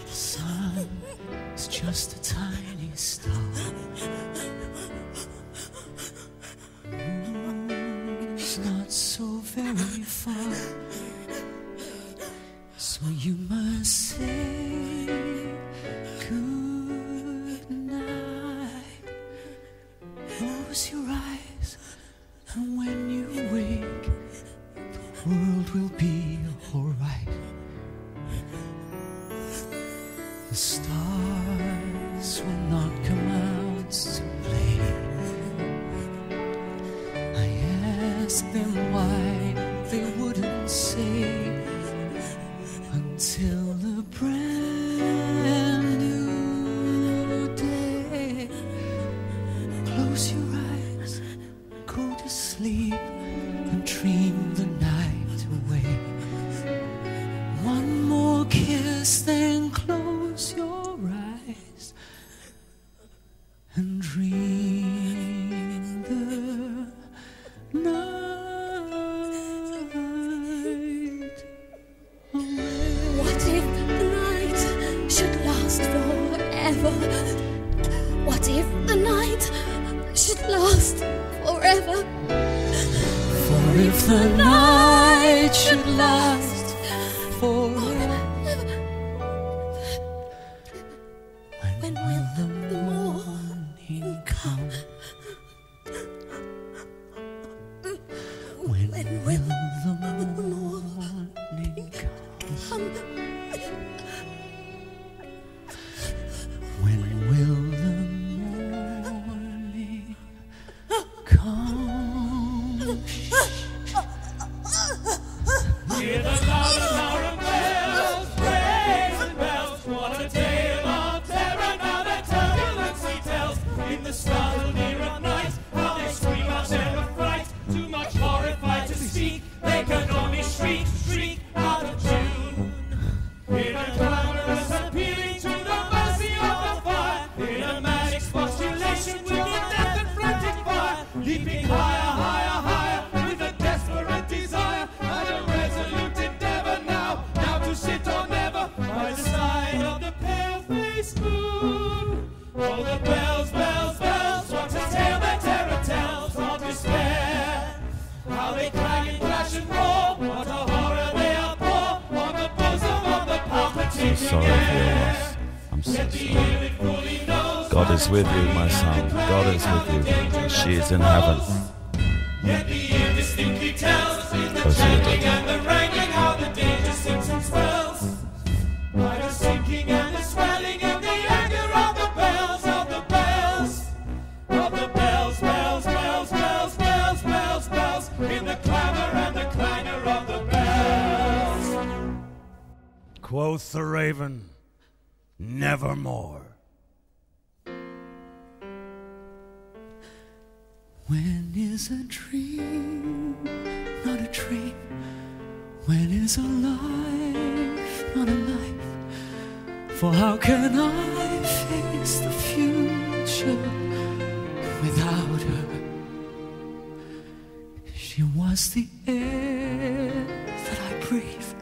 The sun is just a tiny star. Moon's not so very far. So you must say good night. Close your eyes, and when you wake, the world will be alright. The stars will not come out to play. I asked them why they wouldn't say until the brand new day. Close your eyes, go to sleep, and dream the night away. One more kiss, then close your eyes and dream the night away. What sorry for your loss. I'm so sorry. God is with you, my son. God is with you. She is in heaven. Yet the air distinctly tells the Proceed. chanting and the wrangling, how the danger sinks and swells. By the sinking and the swelling and the anger of the bells, of the bells, of the bells, bells, bells, bells, bells, bells, bells, in the clamor and the clangor of the bells. Quoth the raven, nevermore. When is a dream not a dream? When is a life not a life? For how can I face the future without her? She was the air that I breathe,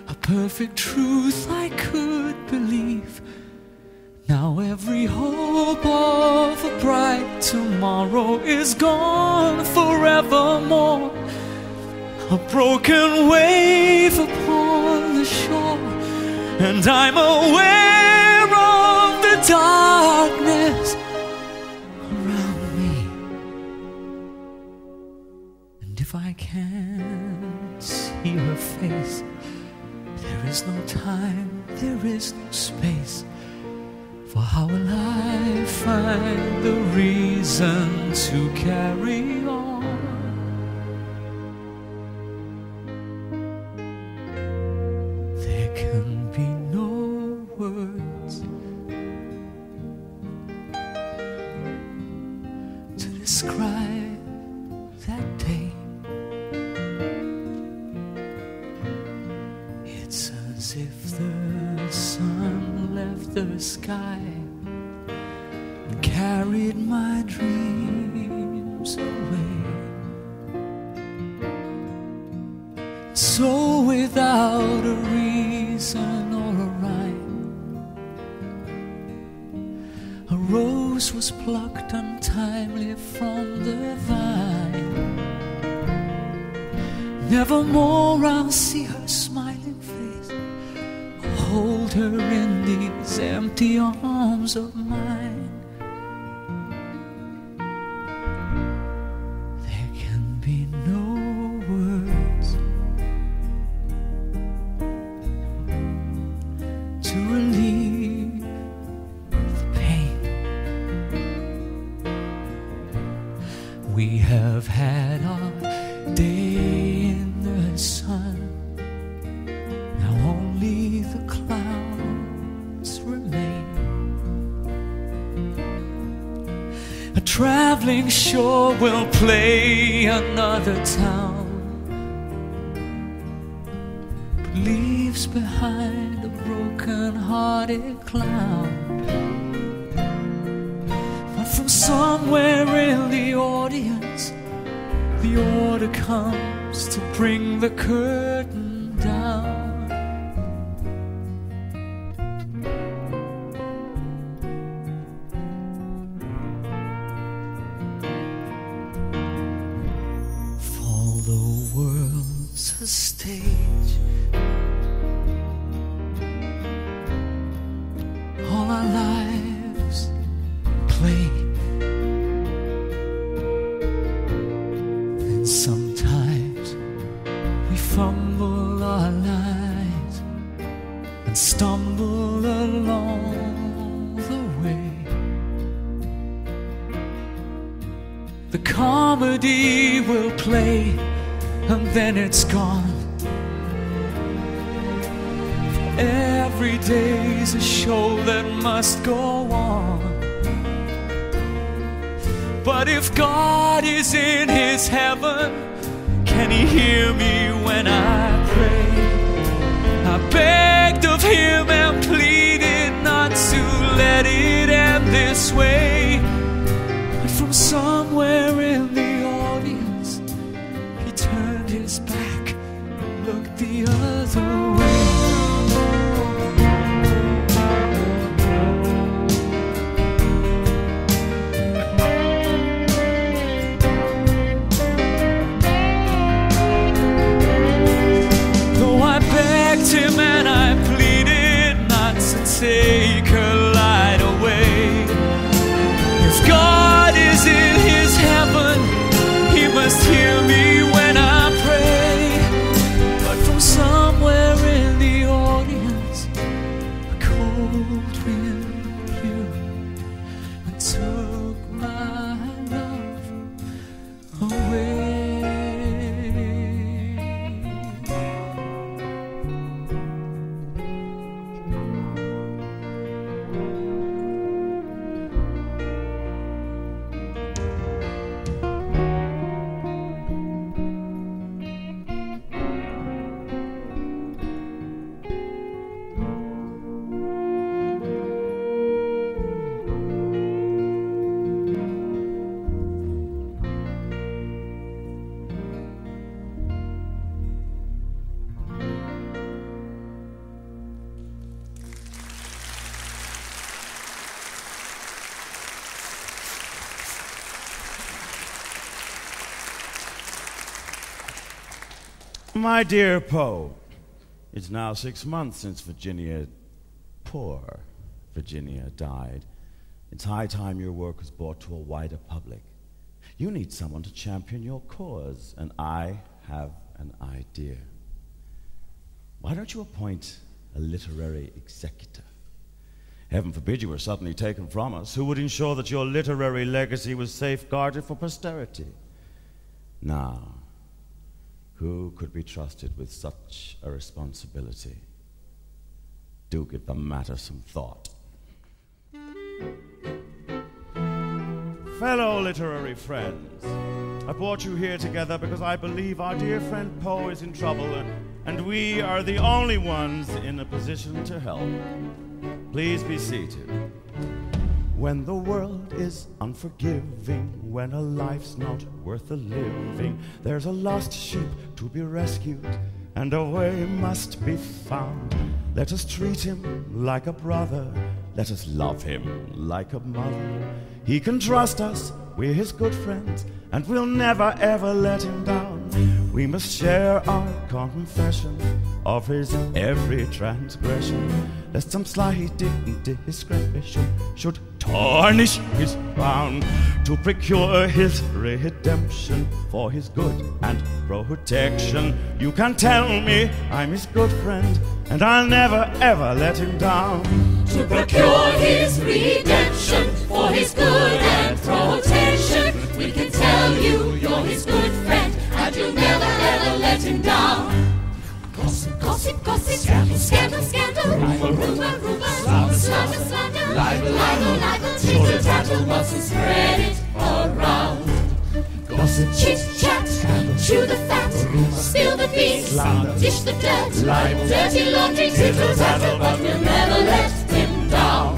a perfect truth I could believe. Now every hope of a bright tomorrow is gone forevermore. A broken wave upon the shore, and I'm aware of the darkness around me. And if I can't see her face, there is no time, there is no space. For how will I find the reason to carry on? There can be no words to describe that day. It's as if the sun left the sky and carried my dreams away. So without a reason or a rhyme, a rose was plucked untimely from the vine. Nevermore I'll see her smiling face, hold her in these empty arms of mine. There can be no words to relieve the pain. We have had our day in the sun. Now only the clouds remain. A traveling shore will play another town, but leaves behind a broken-hearted clown. But from somewhere in the audience, the order comes to bring the curtain down. For the world's a stage, all our lives play. Then sometimes we fumble our lives and stumble along the way. The comedy will play and then it's gone. Every day's a show that must go on. But if God is in his heaven, can he hear me when I pray? I begged of him and pleaded not to let it end this way. But from somewhere in the audience, he turned his back and looked the other way. My dear Poe, it's now 6 months since poor Virginia died. It's high time your work was brought to a wider public. You need someone to champion your cause, and I have an idea. Why don't you appoint a literary executor? Heaven forbid you were suddenly taken from us. Who would ensure that your literary legacy was safeguarded for posterity? Now, who could be trusted with such a responsibility? Do give the matter some thought. Fellow literary friends, I brought you here together because I believe our dear friend Poe is in trouble, and we are the only ones in a position to help. Please be seated. When the world is unforgiving, when a life's not worth the living, there's a lost sheep to be rescued, and a way must be found. Let us treat him like a brother, let us love him like a mother. He can trust us, we're his good friends, and we'll never ever let him down. We must share our confession of his every transgression, lest some slight indiscretion should tarnish his crown. To procure his redemption for his good and protection, you can tell me I'm his good friend, and I'll never ever let him down. To procure his redemption for his good and protection, we can tell you you're his good friend, and you'll never ever let him down. Gossip, gossip, gossip, scandal, scandal, scandal, rumor, rumor, rumor, slander, slander, slander, libel, libel, libel, tittle, tattle, mustn't spread it around. Gossip, chit, chat, chew the fat, spill the beans, dish the dirt, libel, dirty laundry, tittle, tattle, but we'll never let him down.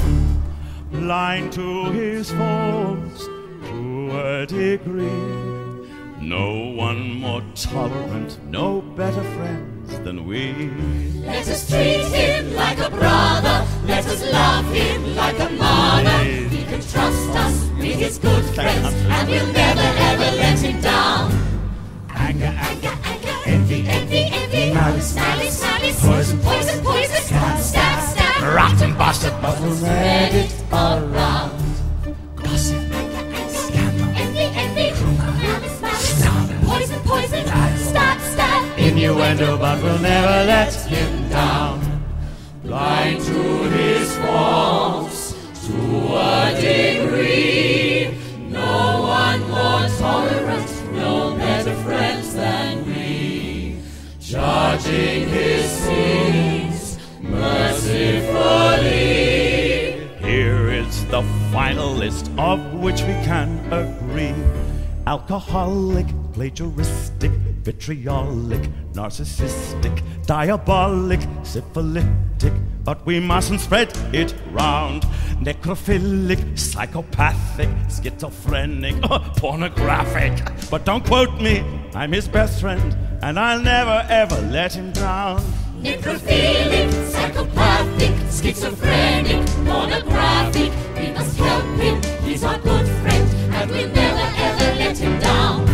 Blind to his faults to a degree, no one more tolerant, no better friends than we. Let us treat him like a brother, let us love him like a mother. He can trust us, we're his good friends, and we'll never ever let him down. Anger, anger, anger, envy, envy, envy, malice, malice, malice, poison, poison, poison, stab, stab, stab, rotten bastard, but we'll spread it around. Gossip, anger, anger, scandal, envy, envy, malice, malice, poison, poison, stab, stab, innuendo, but we'll never let him down. Blind to his faults to a degree, no one more tolerant, no better friends than we. Judging his sins mercifully. Here is the final list of which we can agree. Alcoholic, plagiaristic, vitriolic, narcissistic, diabolic, syphilitic, but we mustn't spread it round. Necrophilic, psychopathic, schizophrenic, pornographic. But don't quote me, I'm his best friend, and I'll never ever let him down. Necrophilic, psychopathic, schizophrenic, pornographic. We must help him, he's our good friend, and we'll never ever let him down.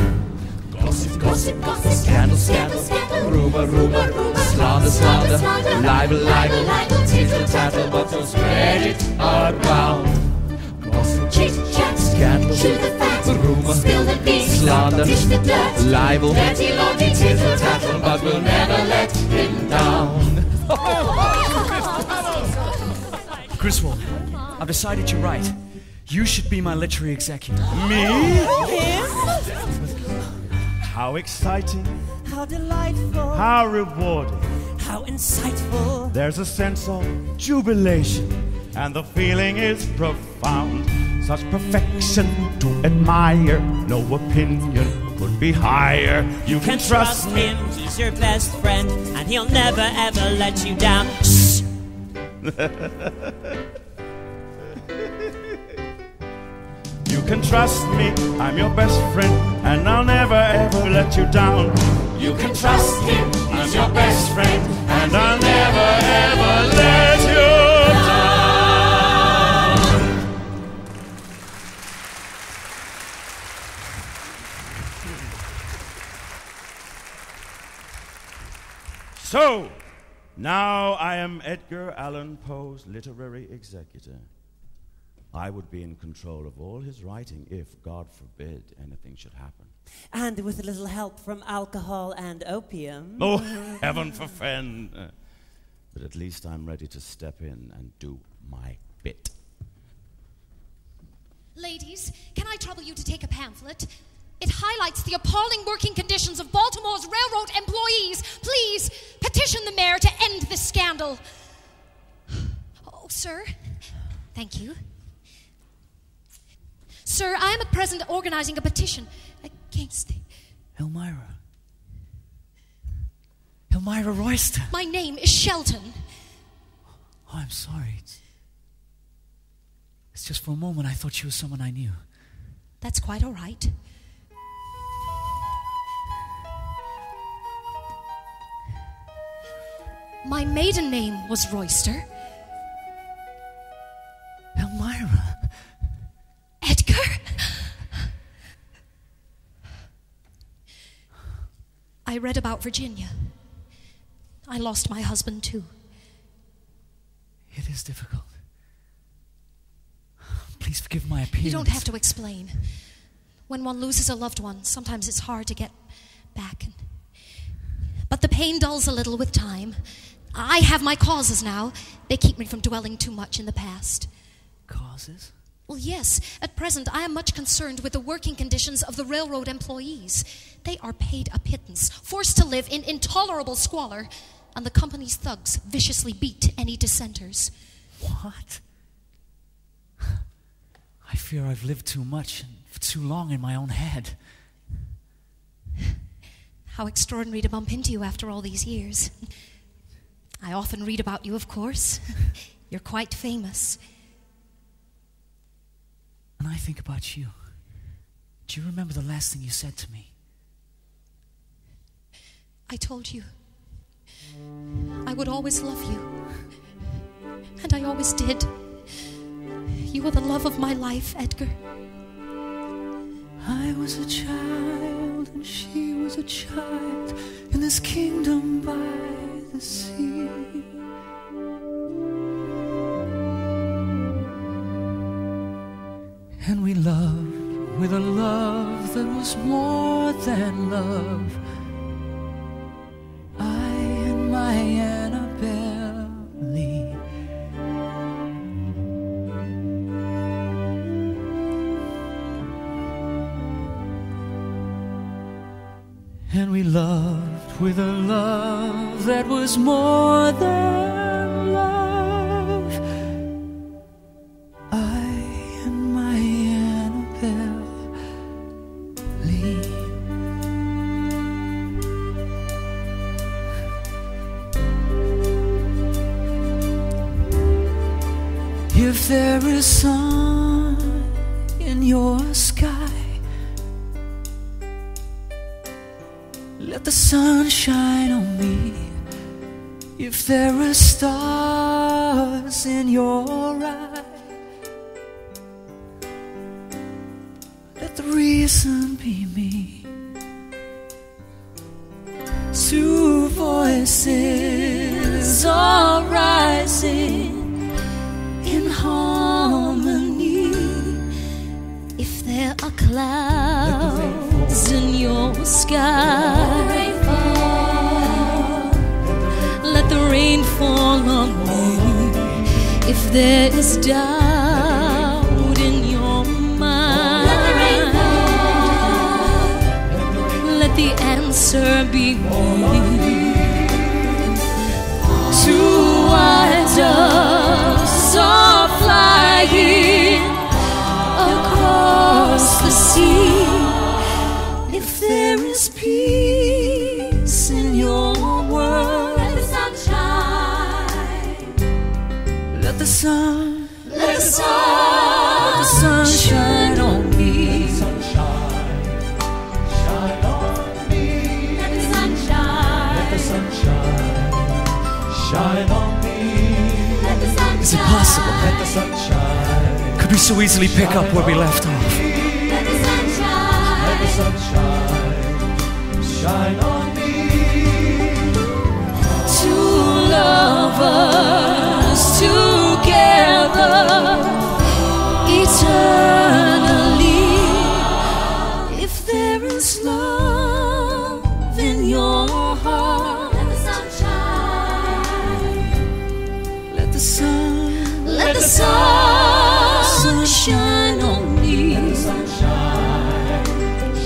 Gossip, gossip, gossip, scandal, scandal, scandal, rumor, rumor, rumor, slander, slander, slander, libel, libel, libel, tittle, tattle, but don't spread it around. Gossip, chit, chat, scandal, chew the fat, rumor, spill the beans, slander, dish the dirt, libel, dirty laundry, tittle, tattle, but we'll never let him down. Griswold, I've decided you're right. You should be my literary executor. Me? Him? How exciting, How delightful, how rewarding. how insightful. There's a sense of jubilation, and the feeling is profound. Such perfection to admire, no opinion could be higher. You Can trust him, he's your best friend, and he'll never ever let you down. Shh. You can trust me, I'm your best friend, and I'll never ever let you down. You can trust him, I'm your best friend, and I'll never ever let you down. Now I am Edgar Allan Poe's literary executor. I would be in control of all his writing if, God forbid, anything should happen. And with a little help from alcohol and opium. Oh, heaven forfend. But at least I'm ready to step in and do my bit. Ladies, can I trouble you to take a pamphlet? It highlights the appalling working conditions of Baltimore's railroad employees. Please, petition the mayor to end this scandal. Oh, sir. Thank you. Sir, I am at present organizing a petition against the... Elmira Royster. My name is Shelton. Oh, I'm sorry. It's just for a moment I thought you were someone I knew. That's quite all right. My maiden name was Royster. Elmira. Edgar? I read about Virginia. I lost my husband, too. It is difficult. Please forgive my appearance. You don't have to explain. When one loses a loved one, sometimes it's hard to get back. But the pain dulls a little with time. I have my causes now. They keep me from dwelling too much in the past. Causes? Well, yes. At present, I am much concerned with the working conditions of the railroad employees. They are paid a pittance, forced to live in intolerable squalor, and the company's thugs viciously beat any dissenters. What? I fear I've lived too much and for too long in my own head. How extraordinary to bump into you after all these years. I often read about you, of course. You're quite famous. And I think about you. Do you remember the last thing you said to me? I told you I would always love you. And I always did. You were the love of my life, Edgar. I was a child and she was a child in this kingdom by the sea. And we loved with a love that was more than love. I and my Annabelle Lee. And we loved with a love that was more than love. I and my Annabelle Lee. If there is sun in your sky, let the sun shine on me. If there are stars in your eye, let the reason be me. Two voices are rising in harmony. If there are clouds in your sky, let the rain fall on me. If there is doubt in your mind, let the answer be me. Two white doves are flying across the sea. If there is peace in your world, let the sun shine. Let the sun shine on me. Shine on me. Let the sun shine. Let the sunshine shine on me. Let the sun Is it possible? Let the sunshine. Could we so easily pick up where we left off? Let the sun shine. Let the sunshine shine on me. To love lovers together eternally. If there is love in your heart, let the sun shine. Let the sun, let the sun shine on me. Let the sun shine,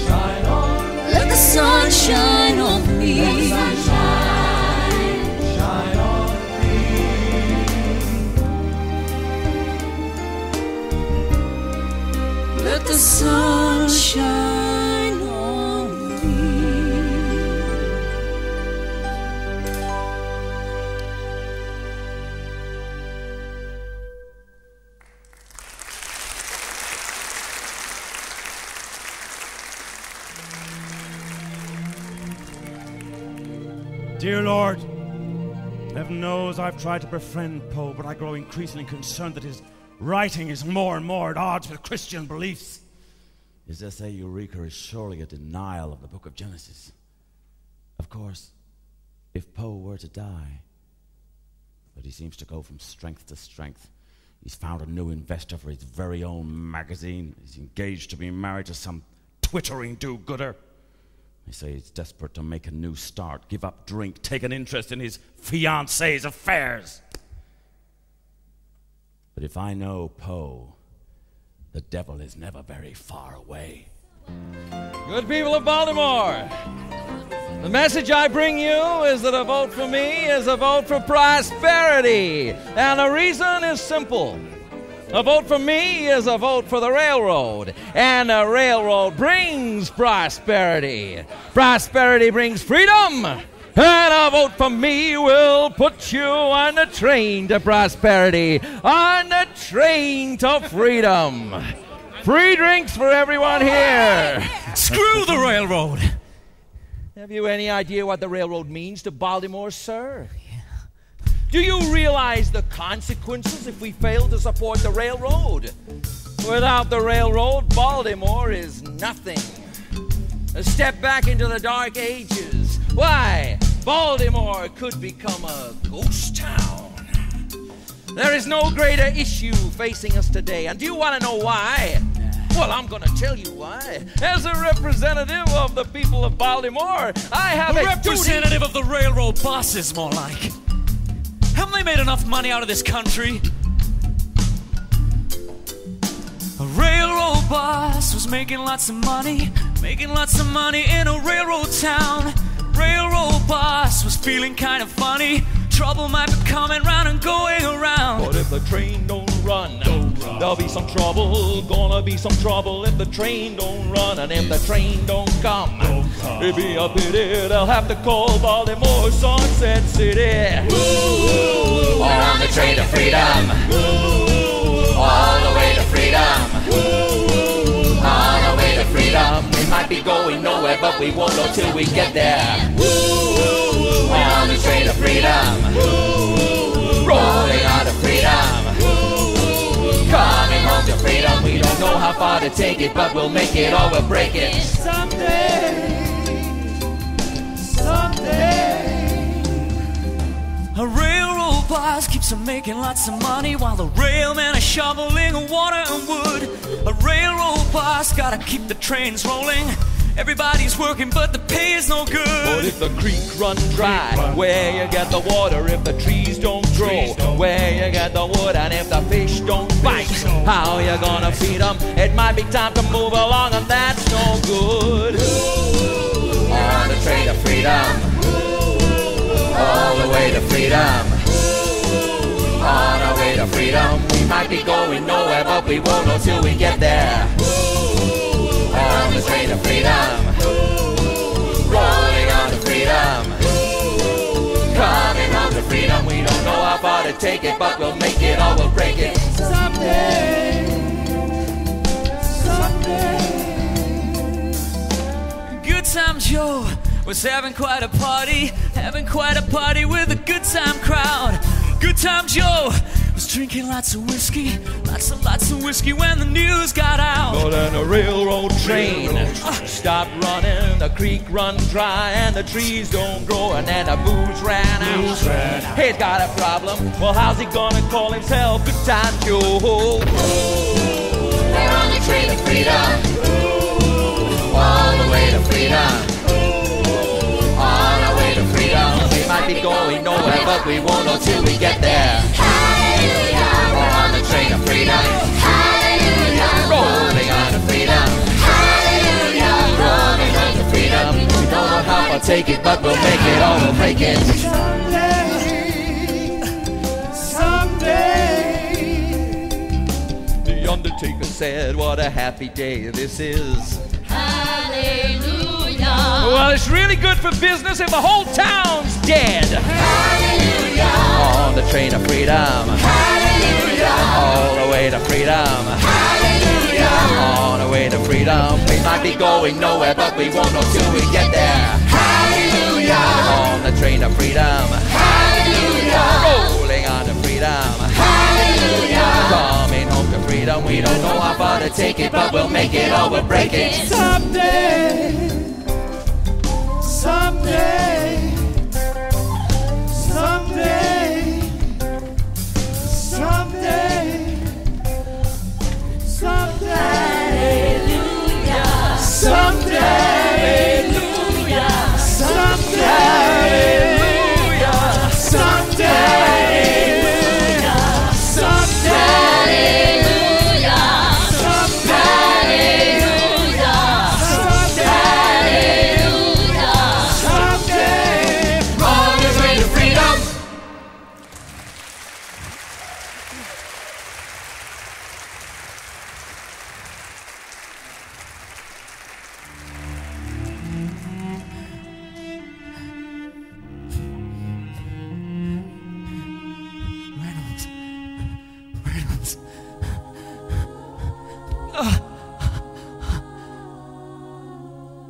shine on me. Let the sun shine on me. Let the sun shine on me. Let the sun shine on me. Dear Lord, heaven knows I've tried to befriend Poe, but I grow increasingly concerned that his writing is more and more at odds with Christian beliefs. His essay Eureka is surely a denial of the book of Genesis. Of course, if Poe were to die, but he seems to go from strength to strength. He's found a new investor for his very own magazine. He's engaged to be married to some twittering do-gooder. They say he's desperate to make a new start, give up drink, take an interest in his fiancée's affairs. But if I know Poe, the devil is never very far away. Good people of Baltimore, the message I bring you is that a vote for me is a vote for prosperity. And the reason is simple. A vote for me is a vote for the railroad. And the railroad brings prosperity. Prosperity brings freedom. And a vote for me will put you on the train to prosperity, on the train to freedom. Free drinks for everyone here. Screw the railroad. Have you any idea what the railroad means to Baltimore, sir? Do you realize the consequences if we fail to support the railroad? Without the railroad, Baltimore is nothing. A step back into the dark ages. Why? Baltimore could become a ghost town. There is no greater issue facing us today. And do you want to know why? Well, I'm going to tell you why. As a representative of the people of Baltimore, I have a representative of the railroad bosses, more like. Haven't they made enough money out of this country? A railroad boss was making lots of money in a railroad town. Railroad boss was feeling kind of funny. Trouble might be coming round and going around. But if the train don't run, there'll be some trouble. Gonna be some trouble if the train don't run. And if the train don't come, it'd be a pity. They'll have to call Baltimore Sunset City. Ooh, we're on the train to freedom. Ooh, all the way to freedom. Ooh, all the way to freedom. We might be going nowhere, but we won't know till we get there. Ooh, we're on the train to freedom. Ooh, rolling on to freedom. Ooh, coming home to freedom. We don't know how far to take it, but we'll make it or we'll break it. Someday. A railroad boss keeps on making lots of money while the railmen are shoveling water and wood. A railroad boss gotta keep the trains rolling. Everybody's working, but the pay is no good. But if the creek runs dry, where you get the water? If the trees don't grow, where you get the wood? And if the fish don't bite, how you gonna feed them? It might be time to move along, and that's no good. Ooh, we're on the train to freedom. All the way to freedom. On our way to freedom. We might be going nowhere, but we won't know till we get there. On the train to freedom. Rolling on to freedom. Coming home to freedom. We don't know how far to take it, but we'll make it or we'll break it. Someday. Good Time Joe was having quite a party with a good time crowd. Good Time Joe was drinking lots of whiskey, lots of whiskey when the news got out. But then a railroad train stopped running, the creek run dry, and the trees don't grow, and then the booze ran out. He's got a problem, well, how's he gonna call himself Good Time Joe? We're on the train to freedom, all the way to freedom, all the way to freedom. We might be going nowhere, but we won't know till we get there. Hallelujah, we're on the train to freedom. Hallelujah, Rolling on to freedom, hallelujah, rolling on to freedom. we don't know how to take it, but we'll make it, or we'll break it. The undertaker said, what a happy day this is. Hallelujah, Well, it's really good for business if the whole town's dead. hallelujah, On the train of freedom, hallelujah, all the way to freedom, hallelujah, on the way to freedom. We might be going nowhere, but we won't know till we get there. hallelujah, On the train of freedom, hallelujah, rolling on to freedom, hallelujah. coming home to freedom. We don't know how far to take it, but we'll make it or we'll break it. Someday, someday, someday, someday, someday, someday,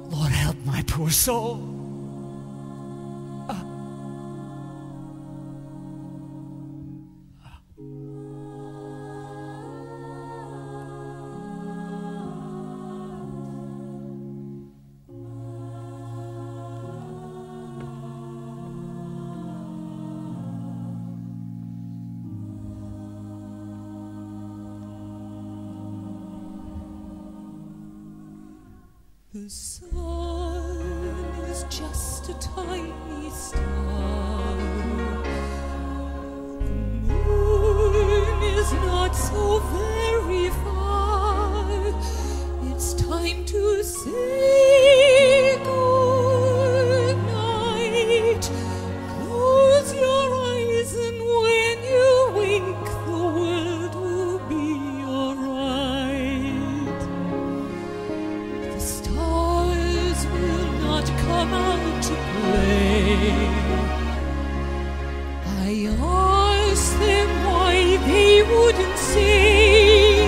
Lord, help my poor soul. The sun is just a tiny star. The moon is not so very far. It's time to say good night. Close your eyes, and when you wink, the world will be alright. The stars will not come out to play. I asked them why they wouldn't say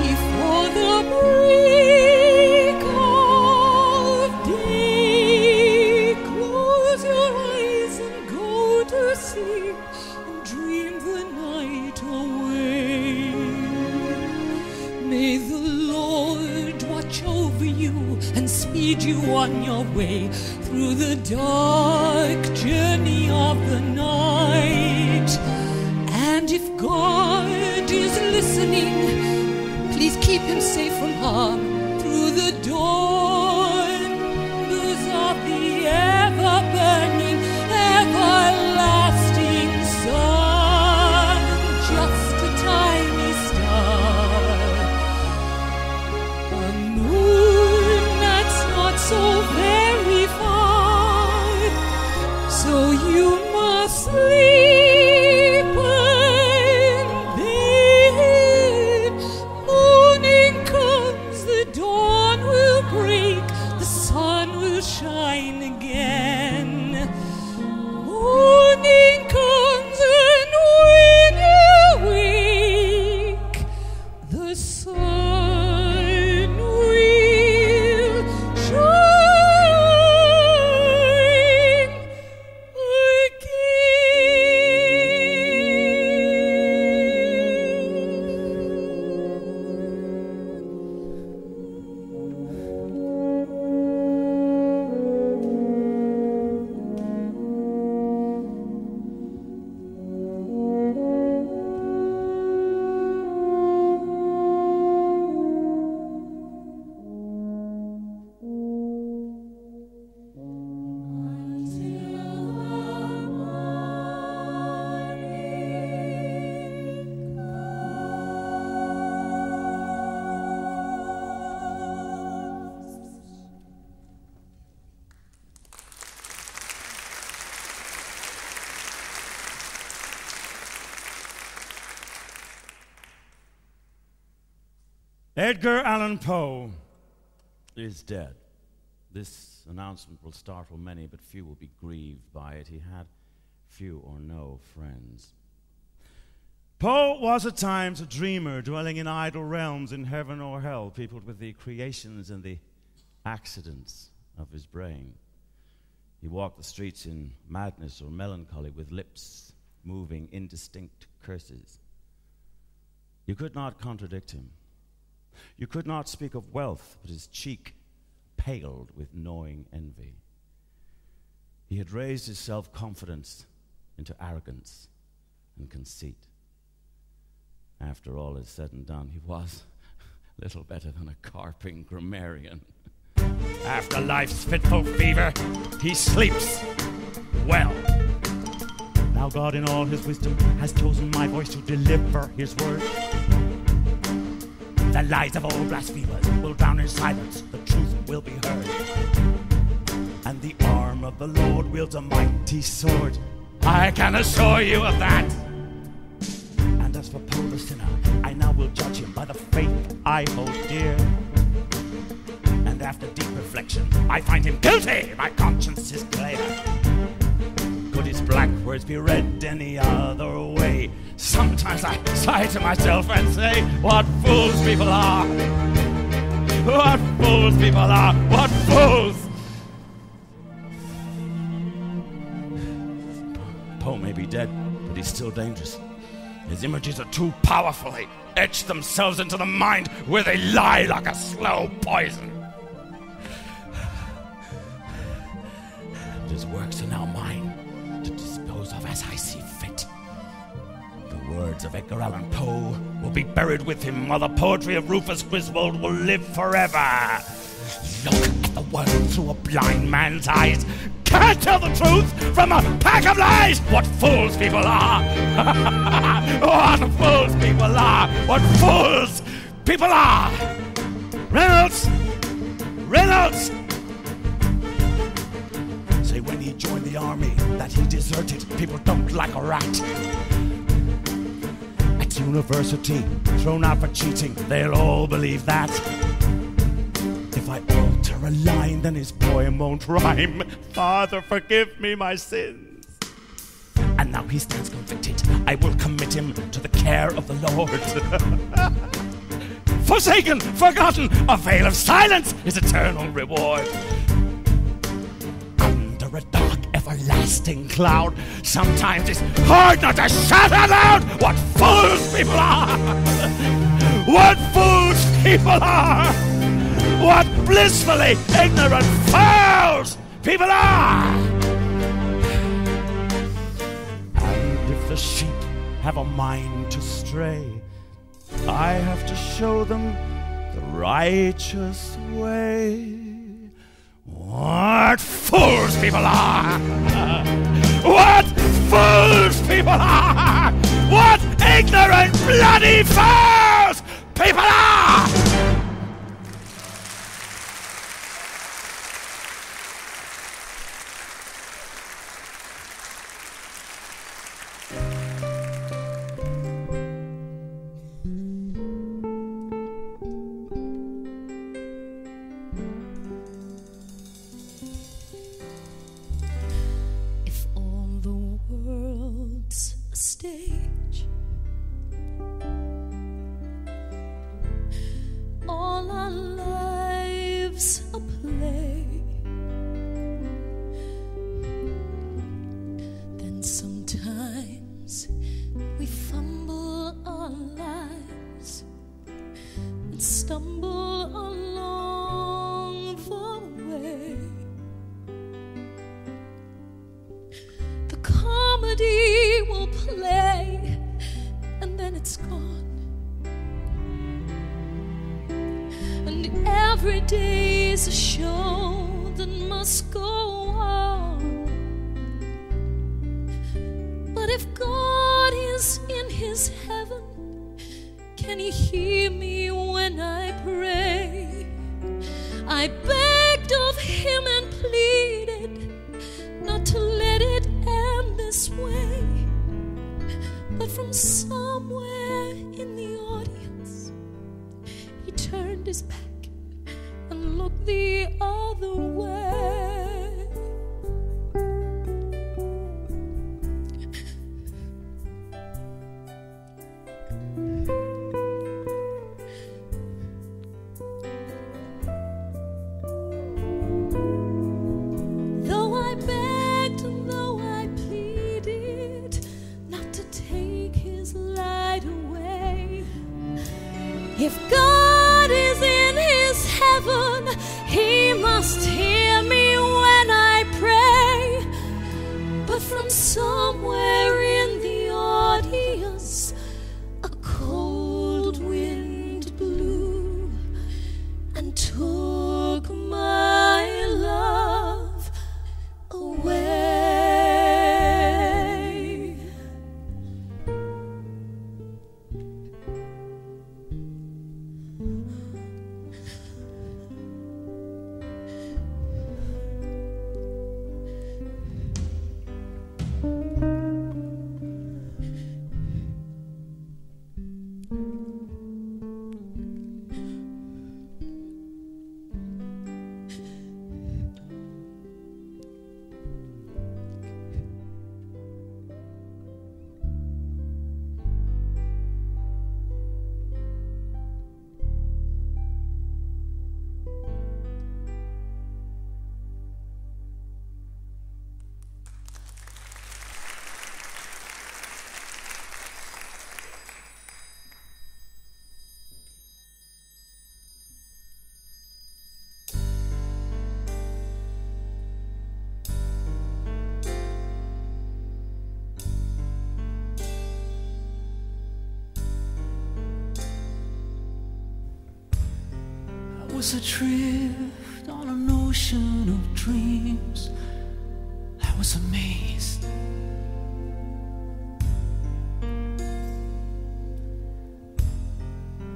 before the break of day. Close your eyes and go to sleep and dream the night away. May the Lord watch over you and speed you on your way through the dark journey of the night. And if God is listening, please keep him safe from harm through the dawners of the ever-burning, everlasting sun. Just a tiny star, a moon that's not so very far. So you must sleep, and then morning comes, the Edgar Allan Poe is dead. This announcement will startle many, but few will be grieved by it. He had few or no friends. Poe was at times a dreamer, dwelling in idle realms in heaven or hell, peopled with the creations and the accidents of his brain. He walked the streets in madness or melancholy, with lips moving indistinct curses. You could not contradict him. You could not speak of wealth, but his cheek paled with gnawing envy. He had raised his self-confidence into arrogance and conceit. After all is said and done, he was little better than a carping grammarian. After life's fitful fever, he sleeps well. Now God in all his wisdom has chosen my voice to deliver his word. The lies of all blasphemers will drown in silence, the truth will be heard. And the arm of the Lord wields a mighty sword. I can assure you of that. And as for Poe the sinner, I now will judge him by the faith I hold dear. And after deep reflection, I find him guilty. My conscience is clear. Could his black words be read any other way? Sometimes I sigh to myself and say, what fools people are! What fools people are! What fools! Poe may be dead, but he's still dangerous. His images are too powerful. They etch themselves into the mind where they lie like a slow poison. His works are now mine to dispose of as I see fit. The words of Edgar Allan Poe will be buried with him, while the poetry of Rufus Griswold will live forever. Look at the world through a blind man's eyes. Can't tell the truth from a pack of lies. What fools people are! What fools people are! What fools people are! Reynolds! Reynolds! Say when he joined the army that he deserted. People don't like a rat. At university, thrown out for cheating, they'll all believe that. If I alter a line, then his poem won't rhyme. Father, forgive me my sins. And now he stands convicted. I will commit him to the care of the Lord. Forsaken, forgotten, a veil of silence is eternal reward. Under a dark, everlasting cloud, sometimes it's hard not to shout out loud. What fools people are! What fools people are! What blissfully ignorant fools people are! And if the sheep have a mind to stray, I have to show them the righteous way. What fools people are! What fools people are! What ignorant bloody fools people are! Stage, all our lives a play, then sometimes we fumble our lives and stumble along the way. The comedy will play, and then it's gone. And every day's a show that must go on. But if God is in his heaven, can he hear me when I pray? I begged of him and pleaded not to let it end this way. But from somewhere in the audience, he turned his back and looked the other way. Though I begged and though I pleaded not to take his light away, if God is in his heaven, he must hear me when I pray. But from somewhere in the audience, a cold wind blew and took my love away. I was adrift on an ocean of dreams. I was amazed.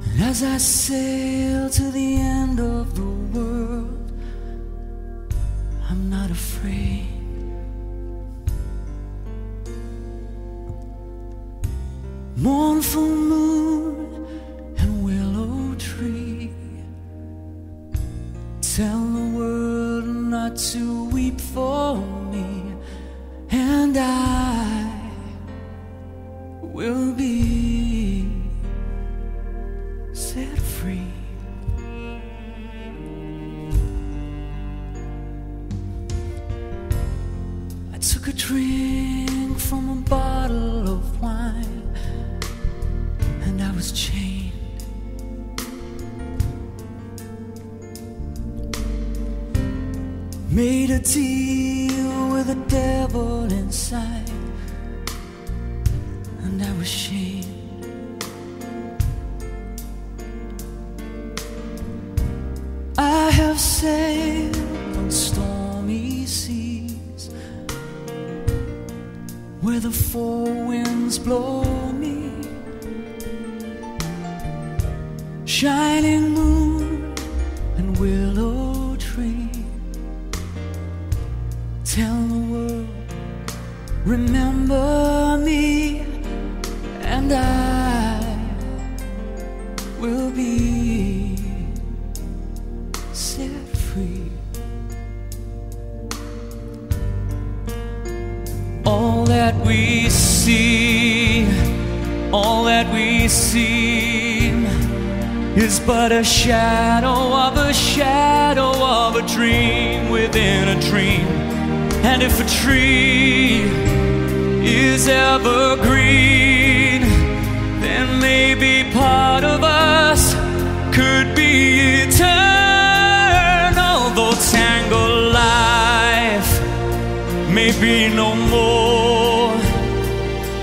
And as I sailed to the end of the world, I'm not afraid. Mournful moon and willow tree, tell the world not to weep for me, and I will be set free. I took a drink from a bottle of wine, and I was chained. Made a deal with the devil inside, and I was shamed. I have sailed on stormy seas, where the four winds blow me. Shining moon and willow tree, tell the world, remember me, and I will be set free. All that we see, all that we seem, is but a shadow of a shadow of a dream within a dream. And if a tree is evergreen, then maybe part of us could be eternal. Though tangled life may be no more,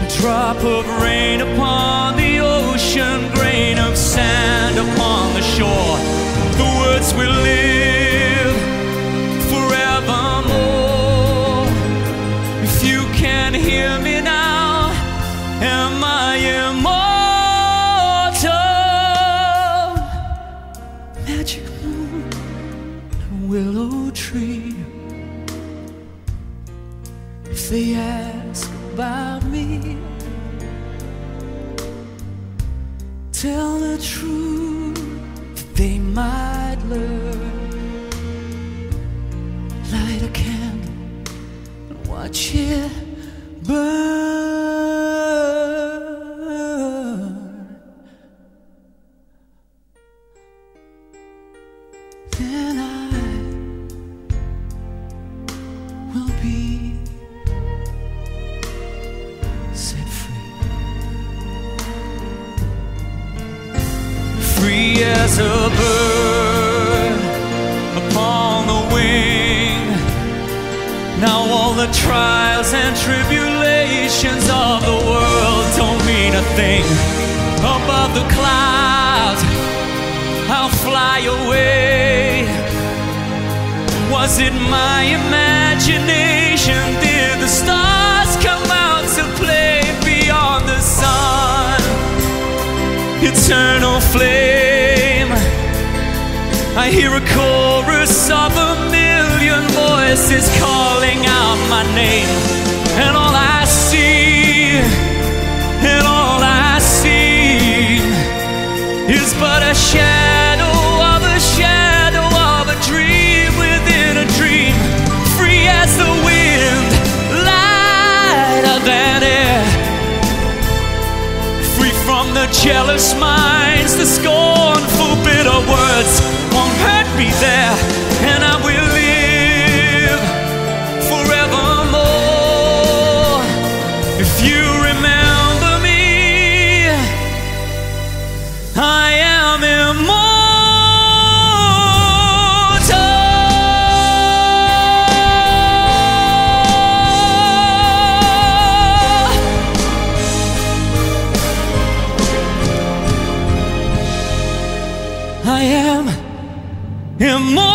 a drop of rain upon the ocean, grain of sand upon the shore. The words will live forevermore. If you can hear me now, am I immortal? Magic moon and willow tree, if they ask about me, tell the truth, they might learn. Light a candle and watch it burn. Then I will be set free. Free as a bird upon the wing. Now all the trials and tribulations of the world don't mean a thing. Above the clouds I'll fly away. Was it my imagination? Did the stars come out to play beyond the sun? Eternal flame, I hear a chorus of a million voices calling out my name. And all I see, and all I see is but a shadow of a shadow of a dream within a dream. Free as the wind, lighter than air. Free from the jealous minds, the scornful bitter words won't hurt me there. And I will live forevermore. If you remember me, I am immortal. I am immortal.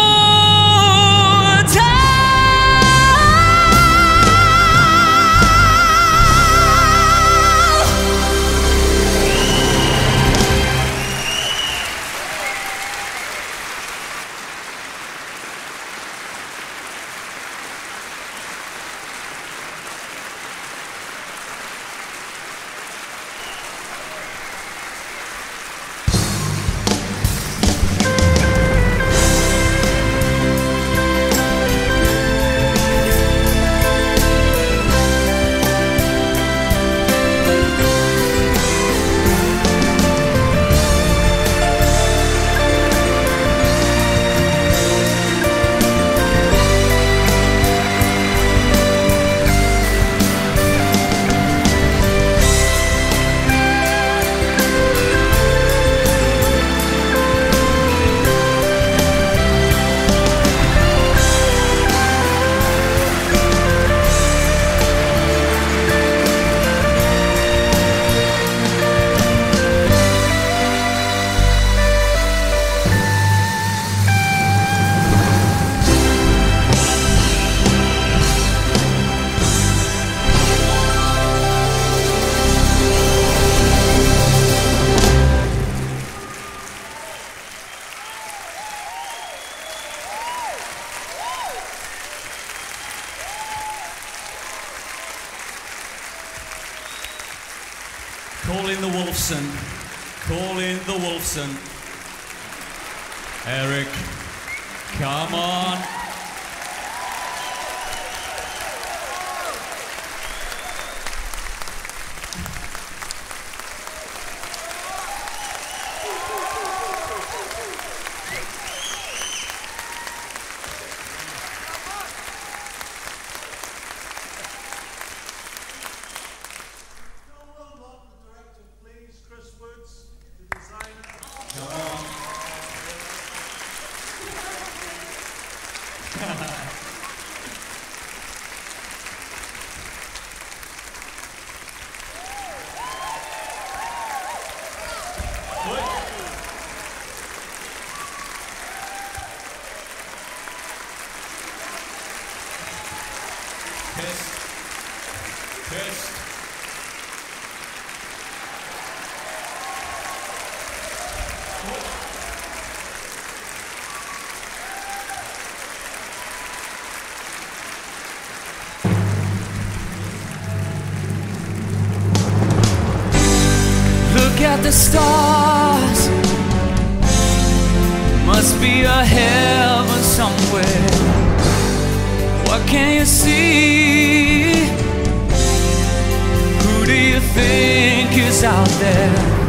Call in the Wolfson. Call in the Wolfson. Eric, come on. Look at the stars must be a heaven somewhere. What can you see? Who do you think is out there?